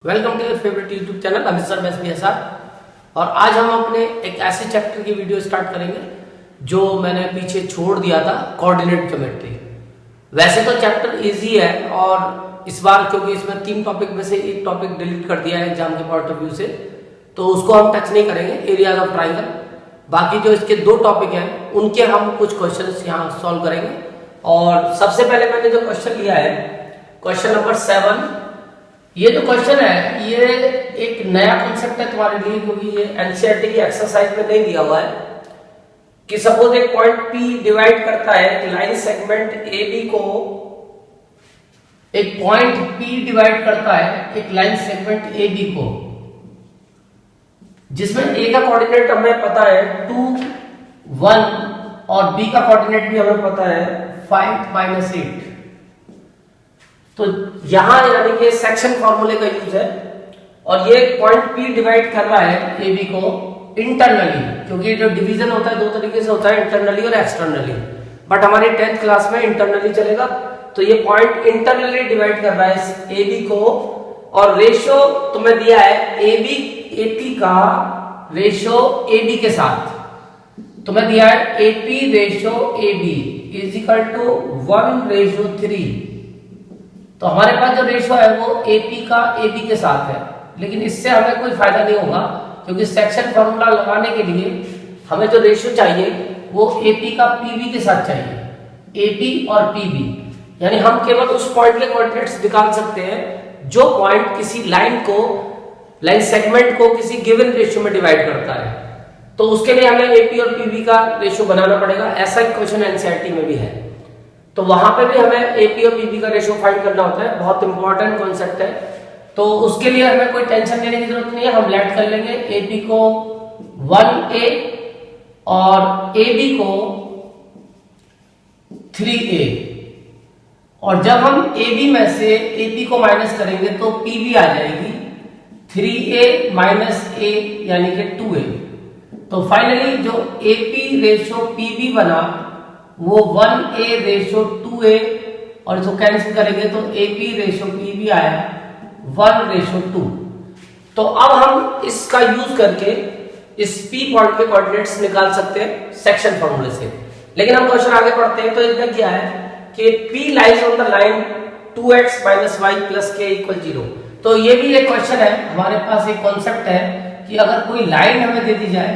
Welcome to your favourite YouTube channel Amit sir BSR। और आज हम अपने एक ऐसे चैप्टर की वीडियो स्टार्ट करेंगे जो मैंने पीछे छोड़ दिया था, कोऑर्डिनेट ज्योमेट्री। वैसे तो चैप्टर इजी है और इस बार क्योंकि इसमें 3 टॉपिक में से एक टॉपिक डिलीट कर दिया है एग्जाम के पॉइंट ऑफ व्यू से, तो उसको हम टच नहीं करेंगे, एरियाज ऑफ ट्राइंगल। बाकी जो इसके 2 टॉपिक हैं उनके हम कुछ क्वेश्चन यहाँ सॉल्व करेंगे। और सबसे पहले मैंने जो क्वेश्चन लिया है, क्वेश्चन नंबर 7। ये जो क्वेश्चन है ये एक नया कॉन्सेप्ट है तुम्हारे लिए, क्योंकि ये एनसीईआरटी की एक्सरसाइज में नहीं दिया हुआ है कि सपोज एक पॉइंट P डिवाइड करता है एक लाइन सेगमेंट AB को, एक पॉइंट P डिवाइड करता है एक लाइन सेगमेंट AB को, जिसमें A का कोऑर्डिनेट हमें पता है 2, 1 और B का कोऑर्डिनेट भी हमें पता है 5, -8। तो यहां यानी कि सेक्शन फॉर्मूले का यूज है और ये पॉइंट P डिवाइड कर रहा है AB को इंटरनली, क्योंकि जो डिवीजन होता है 2 तरीके से होता है, इंटरनली और एक्सटर्नली, बट हमारी 10th क्लास में इंटरनली चलेगा। तो ये पॉइंट इंटरनली डिवाइड कर रहा है AB को, और रेशियो तुम्हें दिया है AP का रेशियो AB के साथ तुम्हें दिया है AP ratio AB is equal to 1:3। तो हमारे पास जो रेशियो है वो AP का AB के साथ है, लेकिन इससे हमें कोई फायदा नहीं होगा, क्योंकि सेक्शन फॉर्मूला लगाने के लिए हमें जो रेशियो चाहिए वो AP का PB के साथ चाहिए, AP और PB। यानी हम केवल उस पॉइंट के कोऑर्डिनेट्स निकाल सकते हैं जो पॉइंट किसी लाइन सेगमेंट को किसी गिवन रेशियो में डिवाइड करता है। तो उसके लिए हमें AP और PB का रेशियो बनाना पड़ेगा। ऐसा एक क्वेश्चन एनसीईआरटी में भी है, तो वहां पे भी हमें AP और PB का रेशियो फाइंड करना होता है। बहुत इंपॉर्टेंट कॉन्सेप्ट है, तो उसके लिए हमें कोई टेंशन लेने की जरूरत नहीं है। हम लेट कर लेंगे AP को 1A और AB को 3A, और जब हम AB में से AP को माइनस करेंगे तो PB आ जाएगी 3A - A यानी कि 2A। तो फाइनली जो AP रेशियो PB बना वो 1A रेशियो 2A, और इसको कैंसिल करेंगे तो AP रेशियो PB आया 1:2। तो अब हम इसका यूज करके इस P पॉइंट के कोऑर्डिनेट्स निकाल सकते हैं सेक्शन फॉर्मूले से। लेकिन हम क्वेश्चन आगे पढ़ते हैं। तो इसमें क्या है कि P lies on the line 2x - y + k = 0। तो ये भी एक क्वेश्चन है, हमारे पास एक कॉन्सेप्ट है कि अगर कोई लाइन हमें दे दी जाए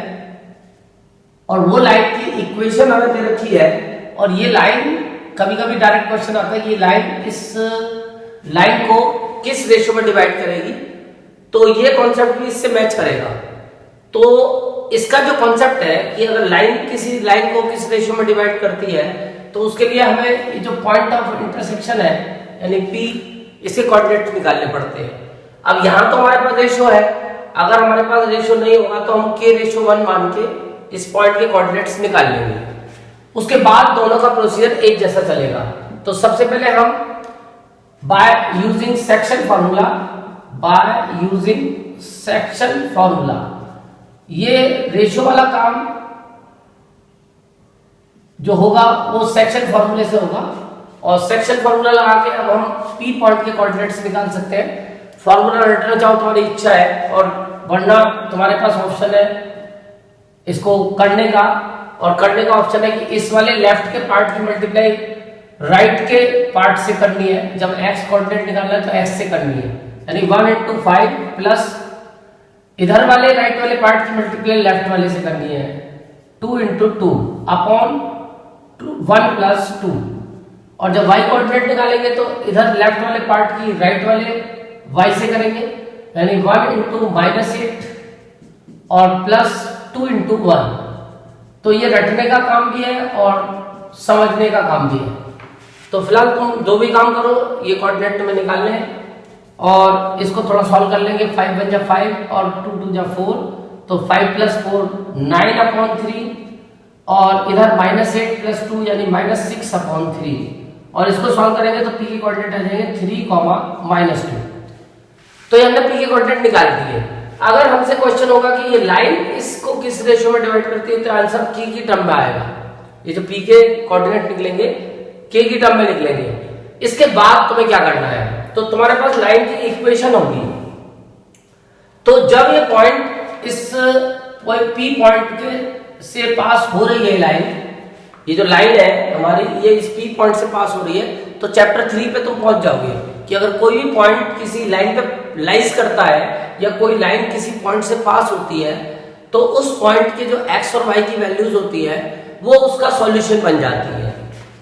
और वो लाइन की इक्वेशन हमें दे रखी है, और ये लाइन कभी कभी डायरेक्ट क्वेश्चन आता है, ये लाइन इस लाइन को किस रेशियो में डिवाइड करेगी, तो ये कॉन्सेप्ट भी इससे मैच करेगा। तो इसका जो कॉन्सेप्ट है कि अगर लाइन किसी लाइन को किस रेशियो में डिवाइड करती है, तो उसके लिए हमें ये जो पॉइंट ऑफ इंटरसेक्शन है यानी P, इसके कोऑर्डिनेट निकालने पड़ते हैं। अब यहां तो हमारे पास रेशियो है, अगर हमारे पास रेशियो नहीं होगा तो हम K/1 मान के इस पॉइंट के कोऑर्डिनेट्स निकाल लेंगे। उसके बाद दोनों का प्रोसीजर एक जैसा चलेगा। तो सबसे पहले हम बाय यूजिंग सेक्शन फॉर्मूला ये रेशियो वाला काम जो होगा वो सेक्शन फॉर्मूले से होगा, और सेक्शन फॉर्मूला लगा के अब हम P पॉइंट के कोऑर्डिनेट्स निकाल सकते हैं। फॉर्मूला रटना चाहो तुम्हारी इच्छा है, और वरना तुम्हारे पास ऑप्शन है इसको करने का, और करने का ऑप्शन है कि इस वाले लेफ्ट के पार्ट की मल्टीप्लाई राइट के पार्ट से करनी है। जब x कोऑर्डिनेट निकालना है तो x से करनी है, यानी 1 × 5 प्लस इधर वाले राइट वाले पार्ट की मल्टीप्लाई लेफ्ट वाले से करनी है 2 × 2 अपॉन 1 + 2। और जब y कोऑर्डिनेट निकालेंगे तो इधर लेफ्ट वाले पार्ट की राइट वाले y से करेंगे, यानी 1 × -8 और प्लस 2 × 1। तो ये रटने का काम भी है और समझने का काम भी है। तो फिलहाल तुम जो भी काम करो ये कोऑर्डिनेट में निकालने हैं, और इसको थोड़ा सॉल्व कर लेंगे। 5 × 1 = 5 और 2 × 2 = 4, तो 5 + 4 9/3, और इधर -8 + 2 यानी -6/3, और इसको सॉल्व करेंगे तो P के कोऑर्डिनेट आ जाएंगे 3, -2। तो ये हमने P के कोऑर्डिनेट निकाल दिए। अगर हमसे क्वेश्चन होगा कि ये लाइन इसको किस रेशियो में डिवाइड करती है, तो आंसर K की टर्म में आएगा। ये जो P के कोऑर्डिनेट निकलेंगे K की टर्म में निकलेंगे। इसके बाद तुम्हें क्या करना है, तो तुम्हारे पास लाइन की इक्वेशन होगी तो जब ये पॉइंट इस पी पॉइंट के से पास हो रही है लाइन, ये जो लाइन है हमारी ये इस पी पॉइंट से पास हो रही है, तो चैप्टर 3 पे तुम पहुंच जाओगे कि अगर कोई भी पॉइंट किसी लाइन पे लाइज करता है या कोई लाइन किसी पॉइंट से पास होती है तो उस पॉइंट के जो एक्स और वाई की वैल्यूज होती है वो उसका सॉल्यूशन बन जाती है।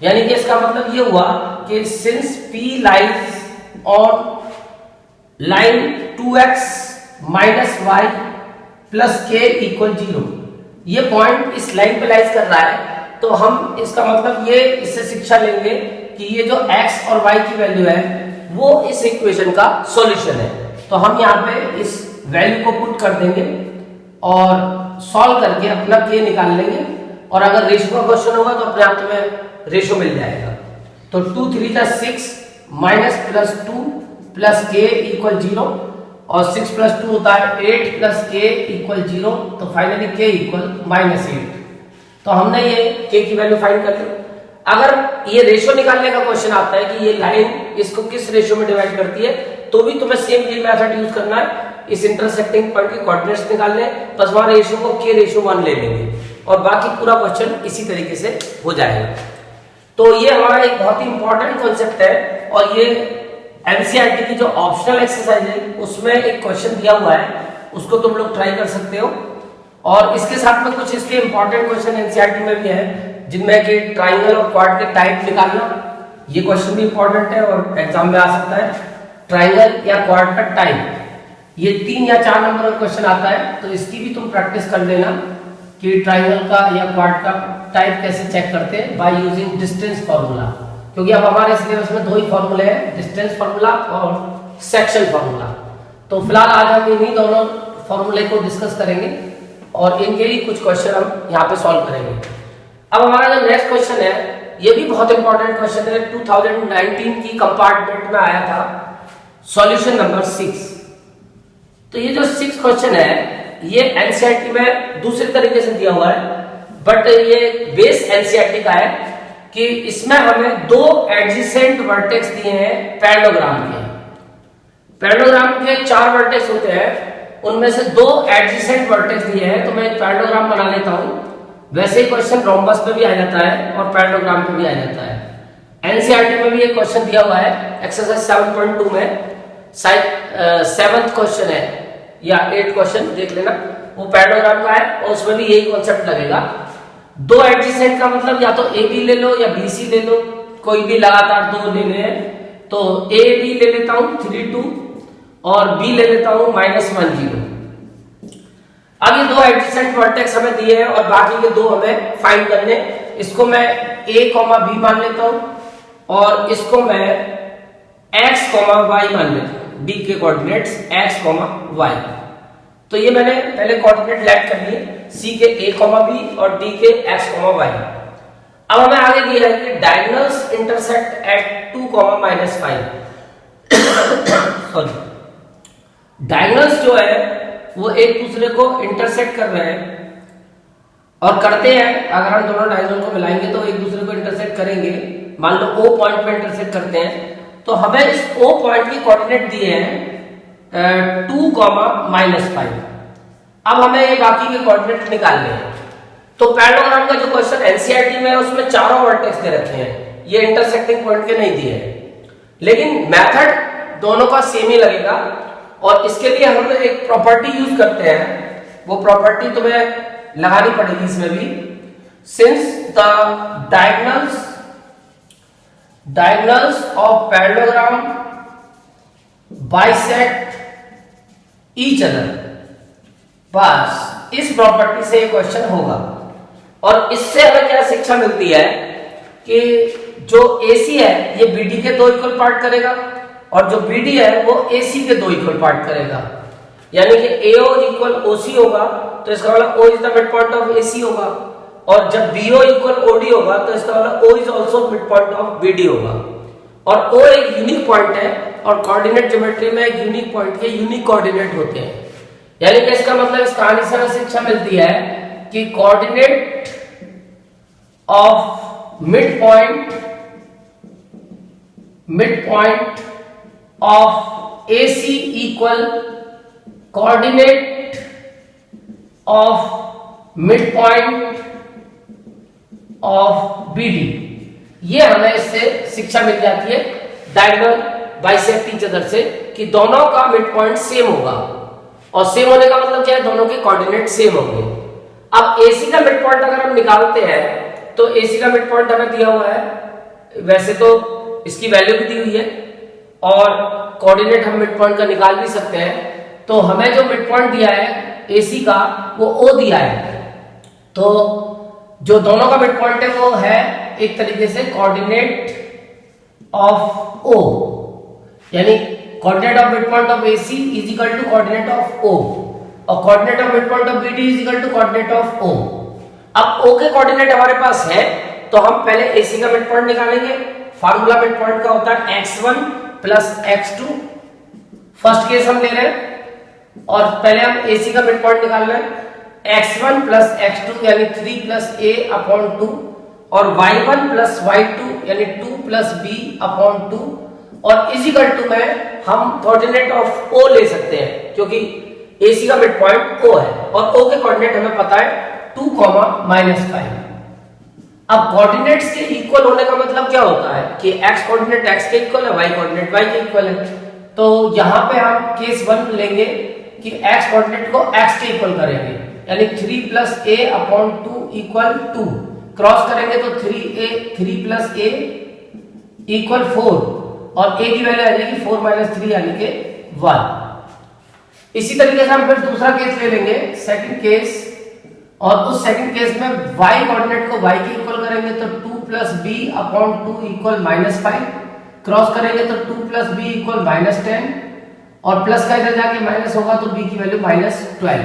यानी कि इसका मतलब ये हुआ कि since P lies on line 2x minus Y plus K equal 0, ये पॉइंट इस लाइन पे लाइज कर रहा है, तो हम इसका मतलब ये इससे शिक्षा लेंगे कि ये जो x और y की वैल्यू है वो इस इक्वेशन का सॉल्यूशन है। तो हम यहाँ पे इस वैल्यू को पुट कर देंगे और सॉल्व करके अपना k निकाल लेंगे, और अगर रेशियो का क्वेश्चन होगा तो अपने आप तुम्हें रेशियो मिल जाएगा। तो 2 3 6 minus plus 2 plus K equal 0, और 6 प्लस 2 होता है 8 प्लस के इक्वल 0, तो फाइनली के इक्वल -8। तो हमने ये के की वैल्यू फाइंड कर ली। अगर ये रेशियो निकालने का क्वेश्चन आता है कि ये लाइन इसको किस रेशियो में डिवाइड करती है, तो भी तुम्हें सेम ये मेथड यूज करना है, इस इंटरसेक्टिंग पॉइंट के कोऑर्डिनेट्स निकालने, बस वहां रेशियो को के रेशियो 1 ले लेंगे और बाकी पूरा क्वेश्चन इसी तरीके से हो जाएगा। तो ये हमारा एक बहुत ही इंपॉर्टेंट कॉन्सेप्ट है, और ये एनसीईआरटी की जो ऑप्शनल एक्सरसाइज है उसमें एक क्वेश्चन दिया हुआ है, उसको तुम लोग ट्राई कर सकते हो। और इसके साथ में कुछ इसके इंपॉर्टेंट क्वेश्चन एनसीईआरटी में भी है, जिनमें कि ट्राइंगल और क्वाड के टाइप निकालना, ये क्वेश्चन भी इंपॉर्टेंट है और एग्जाम में आ सकता है। ट्राइंगल या क्वाड का टाइप, ये 3 या 4 नंबर का क्वेश्चन आता है, तो इसकी भी तुम प्रैक्टिस कर लेना कि ट्राइंगल का या क्वाड का टाइप कैसे चेक करते हैं बाय यूजिंग डिस्टेंस फार्मूला, क्योंकि अब हमारे सिलेबस में 2 ही फार्मूले हैं, डिस्टेंस फार्मूला और सेक्शन फार्मूला। तो फिलहाल आज हम इन्हीं दोनों फार्मूले को डिस्कस करेंगे और इनके ही कुछ क्वेश्चन हम यहाँ पे सॉल्व करेंगे। अब हमारा जो नेक्स्ट क्वेश्चन है ये भी बहुत इंपॉर्टेंट क्वेश्चन है, 2019 की कंपार्टमेंट में आया था, सॉल्यूशन नंबर 6। तो ये जो 6 क्वेश्चन है ये एनसीईआरटी में दूसरे तरीके से दिया हुआ है, बट ये बेस एनसीईआरटी का है कि इसमें हमें 2 एडजेसेंट वर्टेक्स दिए हैं पैरेललोग्राम के। पैरेललोग्राम के 4 वर्टेक्स होते हैं, उनमें से 2 एडजेसेंट वर्टेक्स दिए हैं, तो मैं एक पैरेललोग्राम बना लेता हूं। वैसे ही क्वेश्चन रोम्बस पे भी आ जाता है और पैरेललोग्राम पे भी आ जाता है। एनसीईआरटी में भी एक क्वेश्चन दिया हुआ है एक्सरसाइज 7.2 में, 7th क्वेश्चन है या 8th क्वेश्चन देख लेना, वो पैरेललोग्राम का है और उसमें भी यही कॉन्सेप्ट लगेगा। 2 एडजेसेंट का मतलब या तो ए बी ले लो या बी सी ले लो, कोई भी लगातार 2 लेने हैं, तो ए बी ले लेता हूं 3 2 और बी ले लेता हूं -1 0। अब ये 2 एडजेसेंट वर्टेक्स हमें दिए हैं और बाकी के 2 हमें फाइंड करने, इसको मैं a, b मान लेता हूं और इसको मैं x, y मान लेता हूं, b के कोऑर्डिनेट्स x, y। तो ये मैंने पहले कोऑर्डिनेट लेट कर लिए, c के a, b और d के x, y। अब हमें आगे दिया है कि diagonals intersect at 2, -5। Sorry, diagonals जो है वो एक दूसरे को इंटरसेक्ट कर रहे हैं और करते हैं, अगर हम दोनों डायगोनल को मिलाएंगे तो एक दूसरे को इंटरसेक्ट करेंगे। मान लो O पॉइंट पे इंटरसेक्ट करते हैं, तो हमें इस O पॉइंट की कोऑर्डिनेट दिए हैं 2, -5। अब हमें ये बाकी के कोऑर्डिनेट निकालने हैं। तो पैरेललोग्राम का जो क्वेश्चन एनसीईआरटी में है उसमें चारों वर्टेक्स दे रखे हैं, ये इंटरसेक्टिंग पॉइंट के नहीं दिए हैं, लेकिन मेथड दोनों का सेम ही लगेगा। और इसके लिए हम एक प्रॉपर्टी यूज करते हैं, वो प्रॉपर्टी तुम्हें लगानी पड़ेगी इसमें भी। Since the diagonals of parallelogram bisect each other, बस इस प्रॉपर्टी से ये क्वेश्चन होगा। और इससे हमें क्या शिक्षा मिलती है कि जो AC है ये BD के 2 इक्वल पार्ट करेगा और जो BD है वो AC के 2 इक्वल पार्ट करेगा। यानी कि AO इक्वल OC होगा तो इसका मतलब O is the mid point of AC होगा, और जब BO इक्वल OD होगा तो इसका मतलब O is also mid point of BD होगा। और O एक यूनिक पॉइंट है और कोऑर्डिनेट ज्योमेट्री में एक यूनिक पॉइंट के यूनिक कोऑर्डिनेट होते हैं। यानी कि इसका मतलब इस कहानी से हमें शिक्षा मिलती है कि coordinate of mid point of AC equal coordinate of mid point of BD, ये हमें इससे शिक्षा मिल जाती है डायगोनल बाइसेक्ट ईच अदर से कि दोनों का मिड पॉइंट सेम होगा, और सेम होने का मतलब क्या है, दोनों के कोऑर्डिनेट सेम होंगे। अब AC का मिड पॉइंट अगर हम निकालते हैं तो AC का मिड पॉइंट हमें दिया हुआ है, वैसे तो इसकी वैल्यू भी दी हुई है और कोऑर्डिनेट हम मिड पॉइंट का निकाल भी सकते हैं। तो हमें जो मिड पॉइंट दिया है AC का वो O दिया है, तो जो दोनों का मिड पॉइंट है वो है एक तरीके से कोऑर्डिनेट ऑफ O, यानी coordinate of mid point of AC is equal to coordinate of O, और coordinate of mid point of BD is equal to coordinate of O। अब O के कोऑर्डिनेट हमारे पास है तो हम पहले AC का मिड पॉइंट निकालेंगे। फार्मूला मिड पॉइंट का होता है x1 plus x2, first case हम ले रहे हैं और पहले हम AC का मिड पॉइंट निकाल रहे हैं। x1 प्लस x2 यानी 3 प्लस a अपॉन 2, और y1 प्लस y2 यानी 2 प्लस b अपॉन 2, और इज इक्वल टू में हम कोऑर्डिनेट ऑफ O ले सकते हैं क्योंकि AC का मिड पॉइंट O है और O के कोऑर्डिनेट हमें पता है 2, -5। अब कोऑर्डिनेट्स के इक्वल होने का मतलब क्या होता है कि x कोऑर्डिनेट x के इक्वल है, y कोऑर्डिनेट y के इक्वल है। तो यहां पे हम केस 1 लेंगे कि x कोऑर्डिनेट को x के इक्वल करेंगे, यानी 3 plus a upon 2 equal 2, cross करेंगे तो 3 प्लस a इक्वल 4, और a की वैल्यू आ जाएगी 4 - 3 यानी कि 1। इसी तरीके से हम फिर दूसरा केस ले लेंगे, सेकंड केस, और उस सेकंड केस में y कोऑर्डिनेट को y के इक्वल करेंगे तो 2 plus b upon 2 equal -5, cross करेंगे तो 2 प्लस b इक्वल -10, और प्लस का इधर जाके माइनस होगा तो b की वैल्यू -12।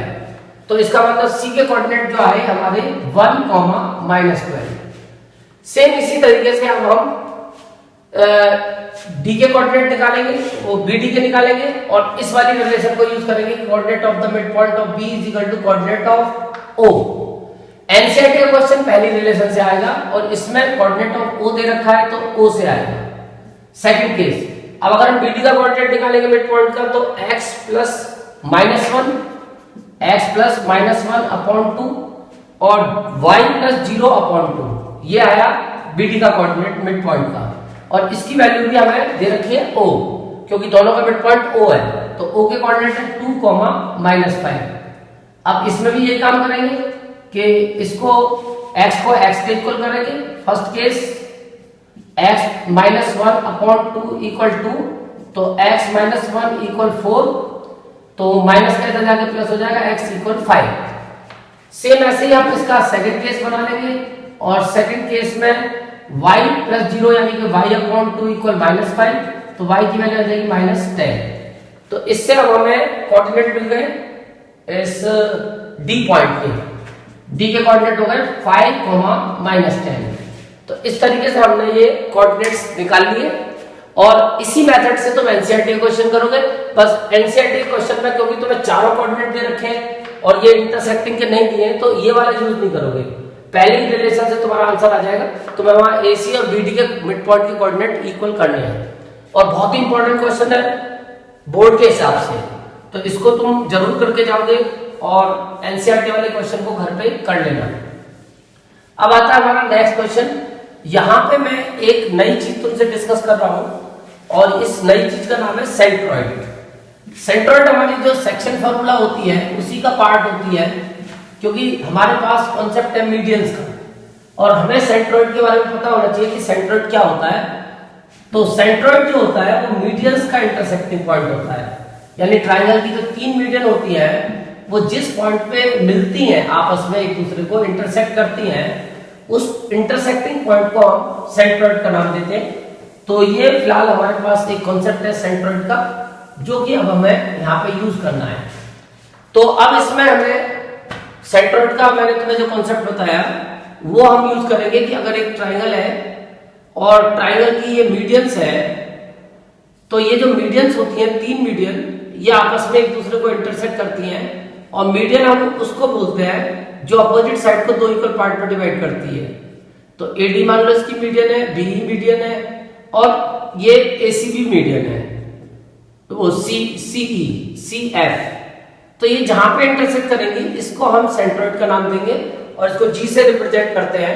तो इसका मतलब c के कोऑर्डिनेट जो आए हमारे 1, -12। सेम इसी तरीके से अब हम d के कोऑर्डिनेट निकालेंगे, वो bd के निकालेंगे, और इस वाली रिलेशन को यूज करेंगे coordinate of the mid point of b is equal to coordinate of O। NCERT का क्वेश्चन पहली रिलेशन से आएगा और इसमें कोऑर्डिनेट ऑफ O दे रखा है तो O से आएगा। सेकंड केस, अब अगर हम BD का कोऑर्डिनेट निकालेंगे मिड पॉइंट का तो x प्लस -1 अपॉन 2 और y प्लस 0 अपॉन 2, ये आया BD का कोऑर्डिनेट मिड पॉइंट का, और इसकी वैल्यू भी हमें दे रखी है O क्योंकि दोनों का मिड पॉइंट O है, तो O के कोऑर्डिनेट है 2, -5। अब इसमें भी ये काम करेंगे कि इसको x को x के इक्वल करेंगे। First case x -1 upon 2 equal 2, तो x -1 इक्वल 4, तो माइनस का इधर जाके प्लस हो जाएगा, x इक्वल 5। सेम ऐसे ही हम इसका सेकंड केस बना लेंगे, और सेकंड केस में y प्लस 0 यानी कि y अपॉन 2 इक्वल -5, तो y की वैल्यू आ जाएगी -10। तो इससे अब हमें कोऑर्डिनेट मिल गए इस D पॉइंट के, D के कोऑर्डिनेट हो गए 5, -10। तो इस तरीके से हमने ये कोऑर्डिनेट्स निकाल लिए, और इसी मेथड से तुम एनसीईआरटी क्वेश्चन करोगे। बस एनसीईआरटी क्वेश्चन में क्योंकि तुम्हें चारों कोऑर्डिनेट दे रखे हैं और ये इंटरसेक्टिंग के नहीं दिए हैं तो ये वाला यूज नहीं करोगे, पहले ही रिलेशन से तुम्हारा आंसर आ जाएगा। तुम्हें वहां AC और BD के मिड पॉइंट के कोऑर्डिनेट इक्वल करने हैं, और बहुत ही इंपॉर्टेंट क्वेश्चन है बोर्ड के हिसाब से, तो इसको तुम जरूर करके जाओगे और एनसीईआरटी वाले क्वेश्चन को घर पे कर लेना। अब आता है हमारा नेक्स्ट क्वेश्चन। यहां पे मैं एक नई चीज तुमसे डिस्कस कर रहा हूं, और इस नई चीज का नाम है सेंट्रोइड। सेंट्रोइड हमारी जो सेक्शन फार्मूला होती है उसी का पार्ट होती है, क्योंकि हमारे पास कॉन्सेप्ट है मीडियंस का, और हमें सेंट्रोइड के बारे में पता होना चाहिए कि सेंट्रोइड क्या होता है। तो सेंट्रोइड जो होता है वो मीडियंस का इंटरसेक्टिंग पॉइंट होता है, यानी ट्रायंगल की जो 3 मीडियन होती है वो जिस पॉइंट पे मिलती हैं आपस में, एक दूसरे को इंटरसेक्ट करती हैं, उस इंटरसेक्टिंग पॉइंट को हम सेंट्रोइड का नाम देते हैं। तो ये फिलहाल हमारे पास एक कॉन्सेप्ट है सेंट्रोइड का, जो कि अब हमें यहाँ पे यूज करना है। तो अब इसमें हमें सेंट्रोइड का मैंने तुम्हें जो कॉन्सेप्ट बताया वो हम यूज करेंगे कि अगर एक ट्राइंगल है और ट्राइंगल की ये मीडियंस है, तो ये जो मीडियंस होती हैं 3 मीडियन, ये आपस में एक दूसरे को इंटरसेक्ट करती हैं, और मीडियन हम उसको बोलते हैं जो अपोजिट साइड को 2 इक्वल पार्ट में डिवाइड करती है। तो AD मान लो इसकी मीडियन है, BE मीडियन है, और ये ACB मीडियन है, तो CE CF तो ये जहां पे इंटरसेक्ट करेंगी इसको हम सेंट्रोइड का नाम देंगे और इसको जी से रिप्रेजेंट करते हैं।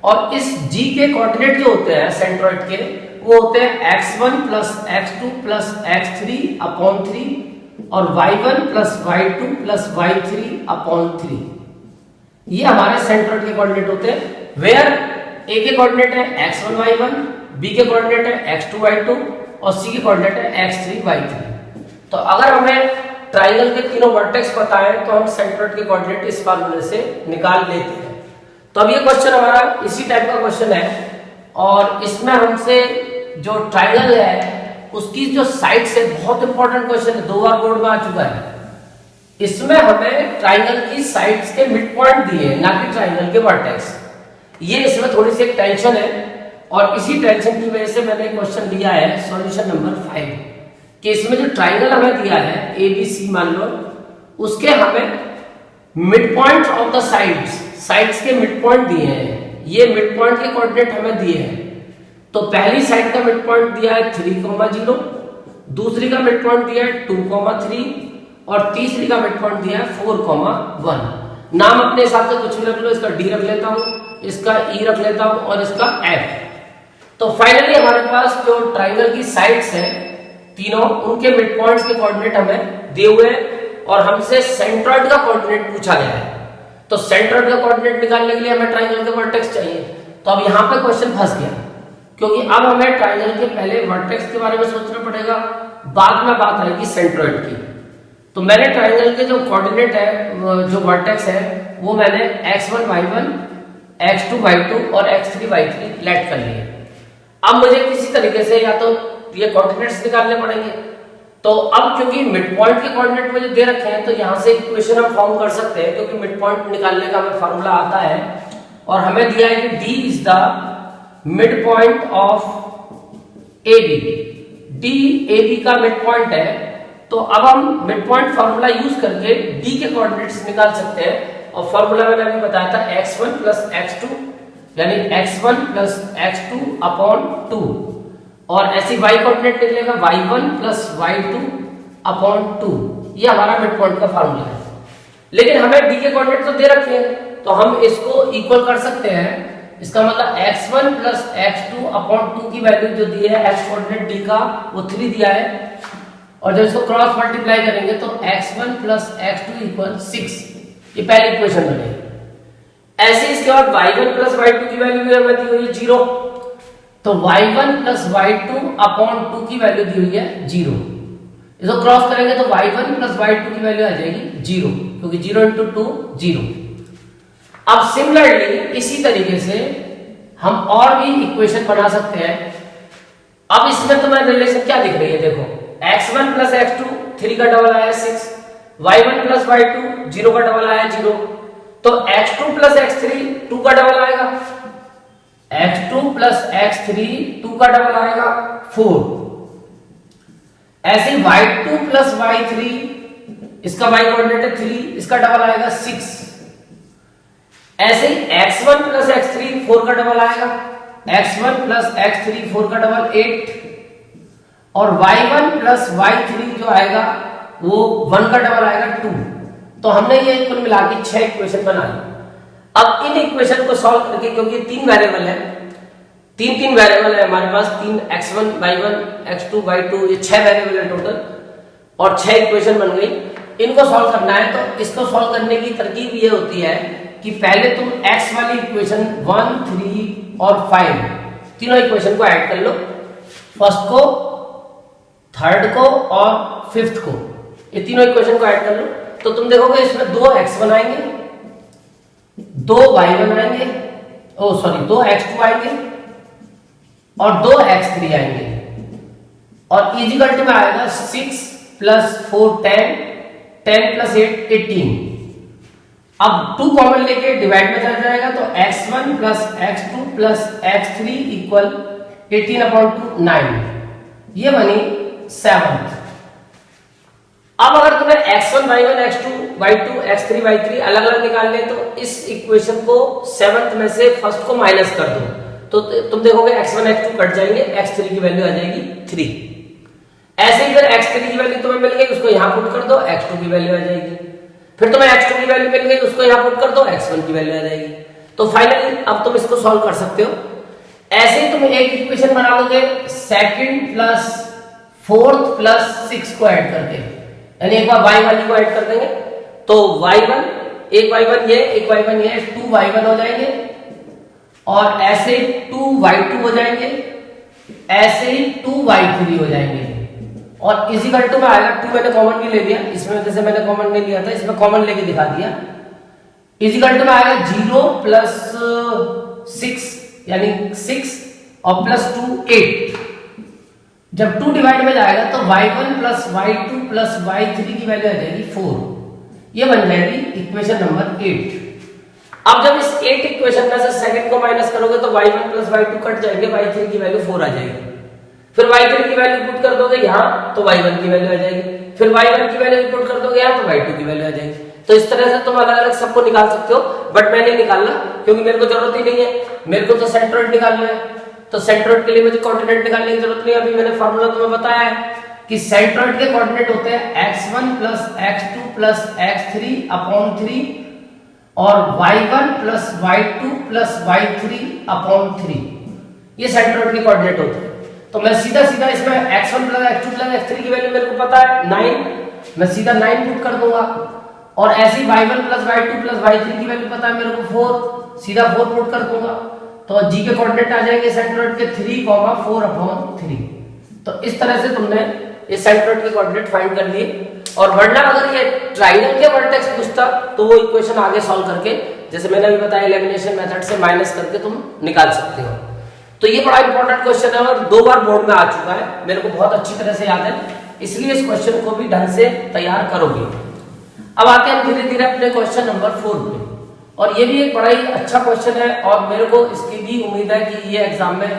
और इस जी के कोऑर्डिनेट जो होते हैं सेंट्रोइड के, वो होते हैं x1 plus x2 plus x3 upon 3 और y1 plus y2 plus y3 upon 3। ये हमारे सेंट्रोइड के कोऑर्डिनेट होते हैं। वेयर ए के कोऑर्डिनेट है x1 y1, बी के कोऑर्डिनेट है x2 y2 और सी के कोऑर्डिनेट है x3 y3। तो अगर हमें ट्राइंगल के तीनों वर्टेक्स पता है तो हम सेंट्रोइड के कोऑर्डिनेट इस फार्मूले से निकाल लेते हैं। तो अब ये क्वेश्चन हमारा इसी टाइप का क्वेश्चन है और इसमें हमसे जो ट्राइंगल है उसकी जो साइड्स है, बहुत इंपॉर्टेंट क्वेश्चन है, 2 बार बोर्ड में आ चुका है। इसमें हमें ट्राइंगल की साइड्स के मिड पॉइंट दिए, ना कि ट्राइंगल के वर्टेक्स। ये इसमें थोड़ी सी एक टेंशन है और इसी टेंशन की वजह से मैंने क्वेश्चन लिया है सॉल्यूशन नंबर 5 कि इसमें जो ट्राइंगल हमें दिया है ABC मान लो, उसके हमें mid point of the sides के मिड पॉइंट दिए हैं। ये मिड पॉइंट के कोऑर्डिनेट हमें दिए हैं। तो पहली साइड का मिड पॉइंट दिया है 3,0, दूसरी का मिड पॉइंट दिया है 2,3 और तीसरी का मिड पॉइंट दिया है 4,1। नाम अपने हिसाब से कुछ भी रख लो, इसका D रख लेता हूं, इसका E रख लेता हूं और इसका F। तो फाइनली हमारे पास जो ट्राइंगल की साइड्स है तीनों, उनके मिड पॉइंट्स के कोऑर्डिनेट हमें दिए हुए हैं और हमसे सेंट्रोइड का कोऑर्डिनेट पूछा गया है। तो सेंट्रोइड का कोऑर्डिनेट निकालने के लिए हमें ट्राइंगल के वर्टेक्स चाहिए। तो अब यहाँ पे क्वेश्चन फंस गया, क्योंकि अब हमें ट्राइंगल के पहले वर्टेक्स के बारे में सोचना पड़ेगा, बाद में बात आएगी सेंट्रोइड की। तो मैंने ट्राइंगल के जो कोऑर्डिनेट है, जो वर्टेक्स है, वो मैंने x1 y1, x2 y2 और x3 y3 लेट कर लिए। अब मुझे किसी तरीके से या तो ये कोऑर्डिनेट्स निकालने पड़ेंगे। तो अब क्योंकि मिड पॉइंट के कोऑर्डिनेट मुझे दे रखे हैं तो यहाँ से इक्वेशन हम फॉर्म कर सकते हैं, क्योंकि मिड पॉइंट निकालने का हमें फार्मूला आता है और हमें दिया है कि D is the mid point of AB। D AB का मिड पॉइंट है। तो अब हम मिड पॉइंट फार्मूला यूज करके D के कोऑर्डिनेट्स निकाल सकते हैं और फार्मूला मैंने अभी बताया था x1 प्लस x2 यानी x1 प्लस x2 अपॉन 2 और ऐसी y कोऑर्डिनेट निकलेगा y1 प्लस y2 अपॉन 2। ये हमारा मिड पॉइंट का फार्मूला है। लेकिन हमें D के कोऑर्डिनेट तो दे रखे हैं तो हम इसको इक्वल कर सकते हैं। इसका मतलब x1 प्लस x2 अपॉन 2 की वैल्यू जो दी है x कोऑर्डिनेट D का वो 3 दिया है और जब इसको क्रॉस मल्टीप्लाई करेंगे तो x1 प्लस x2 इक्वल 6। ये पहली इक्वेशन बनेगी। ऐसे इसके बाद y1 प्लस y2 की वैल्यू भी हमें दी हुई है 0, तो y1 प्लस y2 अपॉन 2 की वैल्यू दी हुई है 0। इसको क्रॉस करेंगे तो y1 प्लस y2 की वैल्यू आ जाएगी 0, क्योंकि 0 इंटू 2 0। अब सिमिलरली इसी तरीके से हम और भी इक्वेशन बना सकते हैं। अब इसमें तुम्हें रिलेशन क्या दिख रही है, देखो x1 प्लस x2 3 का डबल आया 6, y1 प्लस y2 0 का डबल आया 0, तो x2 प्लस x3 2 का डबल आएगा, x2 प्लस x3 2 का डबल आएगा 4। ऐसे y2 प्लस y3, इसका y कोऑर्डिनेट है 3, इसका डबल आएगा 6। ऐसे x1 प्लस x3 4 का डबल आएगा, x1 प्लस x3 4 का डबल 8 और y1 प्लस y3 जो आएगा वो 1 का डबल आएगा 2। तो हमने ये कुल मिला के 6 इक्वेशन बनाई। अब इन इक्वेशन को सॉल्व करके, क्योंकि 3 वेरिएबल है, तीन वेरिएबल है हमारे पास, 3 x1 y1 x2 y2, ये 6 वेरिएबल है टोटल और 6 इक्वेशन बन गई। इनको सॉल्व करना है तो इसको सॉल्व करने की तरकीब ये होती है कि पहले तुम x वाली इक्वेशन 1, 3 और 5 तीनों इक्वेशन को ऐड कर लो, फर्स्ट को, थर्ड को और फिफ्थ को, ये तीनों इक्वेशन को ऐड कर लो। तो तुम देखोगे इसमें 2 x1 आएंगे, 2 y1 आएंगे, दो x2 आएंगे और 2 x3 आएंगे और इक्वल में आएगा 6 प्लस 4 10, 10 प्लस 8 18। अब 2 कॉमन लेके डिवाइड में चल जाएगा तो x1 plus x2 plus x3 equal 18/2 9। ये बनी 7th। अब अगर तुम्हें x1 y1 x2 y2 x3 y3 अलग अलग निकालने तो इस इक्वेशन को 7th में से फर्स्ट को माइनस कर दो तो तुम देखोगे x1 x2 कट जाएंगे, x3 की वैल्यू आ जाएगी 3। ऐसे ही फिर x3 की वैल्यू तुम्हें मिल गई, उसको यहाँ पुट कर दो, x2 की वैल्यू आ जाएगी। फिर तुम्हें x2 की वैल्यू मिल गई, उसको यहाँ पुट कर दो, x1 की वैल्यू आ जाएगी। तो फाइनली अब तुम इसको सॉल्व कर सकते हो। ऐसे ही तुम एक इक्वेशन बना लोगे सेकंड प्लस फोर्थ प्लस 6 को ऐड करके, यानी एक बार y वाली को ऐड कर देंगे तो y1 एक y1 ये एक y1 ये 2y1 हो जाएंगे, और ऐसे 2y2 हो जाएंगे, ऐसे ही 2y3 हो जाएंगे। और इजिकल टू में आएगा 2 मैंने कॉमन भी ले लिया, इसमें जैसे मैंने कॉमन नहीं लिया था इसमें कॉमन लेके दिखा दिया। इजिकल टू में आएगा 0 प्लस 6 यानी 6 और प्लस 2 8। जब 2 डिवाइड में जाएगा तो y1 plus y2 plus y3 की वैल्यू आ जाएगी 4। ये बन जाएगी इक्वेशन नंबर 8। अब जब इस 8 इक्वेशन में से सेकंड को माइनस करोगे तो y1 प्लस y2 कट जाएंगे, y3 की वैल्यू 4 आ जाएगी। फिर y3 की वैल्यू पुट कर दोगे यहाँ तो y1 की वैल्यू आ जाएगी, फिर y1 की वैल्यू पुट कर दोगे यहाँ तो y2 की वैल्यू आ जाएगी। तो इस तरह से तुम अलग अलग सबको निकाल सकते हो, बट मैं नहीं निकालना क्योंकि मेरे को जरूरत ही नहीं है, मेरे को तो सेंट्रोइड निकालना है। तो सेंट्रोइड के लिए मुझे कोऑर्डिनेट निकालने की जरूरत नहीं है। अभी मैंने फार्मूला तुम्हें बताया है कि सेंट्रोइड के कोऑर्डिनेट होते हैं x1 plus x2 plus x3 upon 3 और y1 plus y2 plus y3 upon 3। ये सेंट्रोइड के कोऑर्डिनेट होते हैं। तो मैं सीधा सीधा इसमें x1 plus x2 plus x3 की वैल्यू मेरे को पता है 9, मैं सीधा 9 पुट कर दूंगा, और ऐसे ही y1 plus y2 plus y3 की वैल्यू पता है मेरे को 4, सीधा 4 पुट कर दूंगा। तो g के कोऑर्डिनेट आ जाएंगे सेंट्रोइड के 3, 4 अपॉन 3। तो इस तरह से तुमने इस सेंट्रोइड के कोऑर्डिनेट फाइंड कर लिए। और वरना अगर ये ट्रायंगल के वर्टेक्स पूछता तो वो इक्वेशन आगे सॉल्व करके, जैसे मैंने अभी बताया एलिमिनेशन मेथड से माइनस करके तुम निकाल सकते हो। तो ये बड़ा इंपॉर्टेंट क्वेश्चन है और 2 बार बोर्ड में आ चुका है, मेरे को बहुत अच्छी तरह से याद है, इसलिए इस क्वेश्चन को भी ढंग से तैयार करोगे। अब आते हैं हम धीरे धीरे अपने क्वेश्चन नंबर 4 पे, और ये भी एक बड़ा ही अच्छा क्वेश्चन है और मेरे को इसकी भी उम्मीद है कि ये एग्जाम में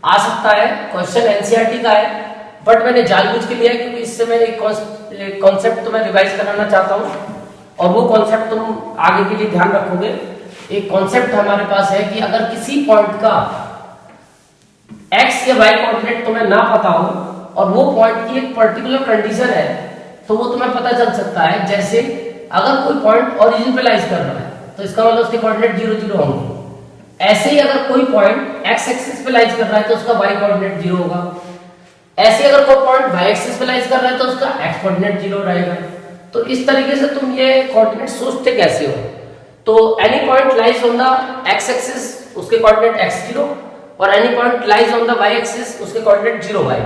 आ सकता है। क्वेश्चन एनसीईआरटी का है, बट मैंने जानबूझ के लिया है क्योंकि इससे मैं एक कॉन्सेप्ट तुम्हें रिवाइज कराना चाहता हूँ, और वो कॉन्सेप्ट तुम आगे के लिए ध्यान रखोगे। एक कॉन्सेप्ट हमारे पास है कि अगर किसी पॉइंट का x या y कोऑर्डिनेट तुम्हें ना पता हो और वो पॉइंट की एक पर्टिकुलर कंडीशन है तो वो तुम्हें पता चल सकता है। जैसे अगर कोई पॉइंट ओरिजिन पे लाइज कर रहा है तो इसका मतलब उसके कोऑर्डिनेट 0 0 होंगे। ऐसे ही अगर कोई पॉइंट x एक्सिस पे लाइज कर रहा है तो उसका y कोऑर्डिनेट 0 होगा। ऐसे अगर कोई पॉइंट y एक्सिस पे लाइज कर रहा है तो उसका x कोऑर्डिनेट 0 रहेगा। तो इस तरीके से तुम ये कोऑर्डिनेट सोचते कैसे हो? तो any point lies on the x axis उसके कोऑर्डिनेट x0 और any point lies on the y axis उसके कोऑर्डिनेट 0y।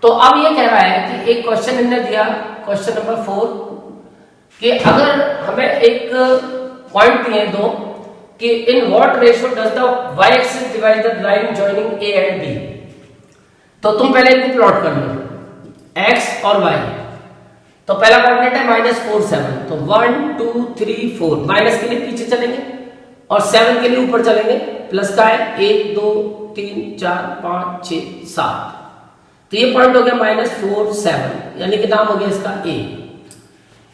तो अब ये कह रहा है कि एक क्वेश्चन इन्होंने दिया, क्वेश्चन नंबर 4, कि अगर हमें एक पॉइंट दिए दो कि in what ratio does the y axis divide the line joining a and b। तो तुम पहले इनको प्लॉट कर लो x और y। तो पहला कोऑर्डिनेट है -4 7, तो 1 2 3 4, माइनस के लिए पीछे चलेंगे और 7 के लिए ऊपर चलेंगे, प्लस का है 1 2 3 4 5 6 7। तो ये पॉइंट हो गया -4 7, यानी कि नाम हो गया इसका a।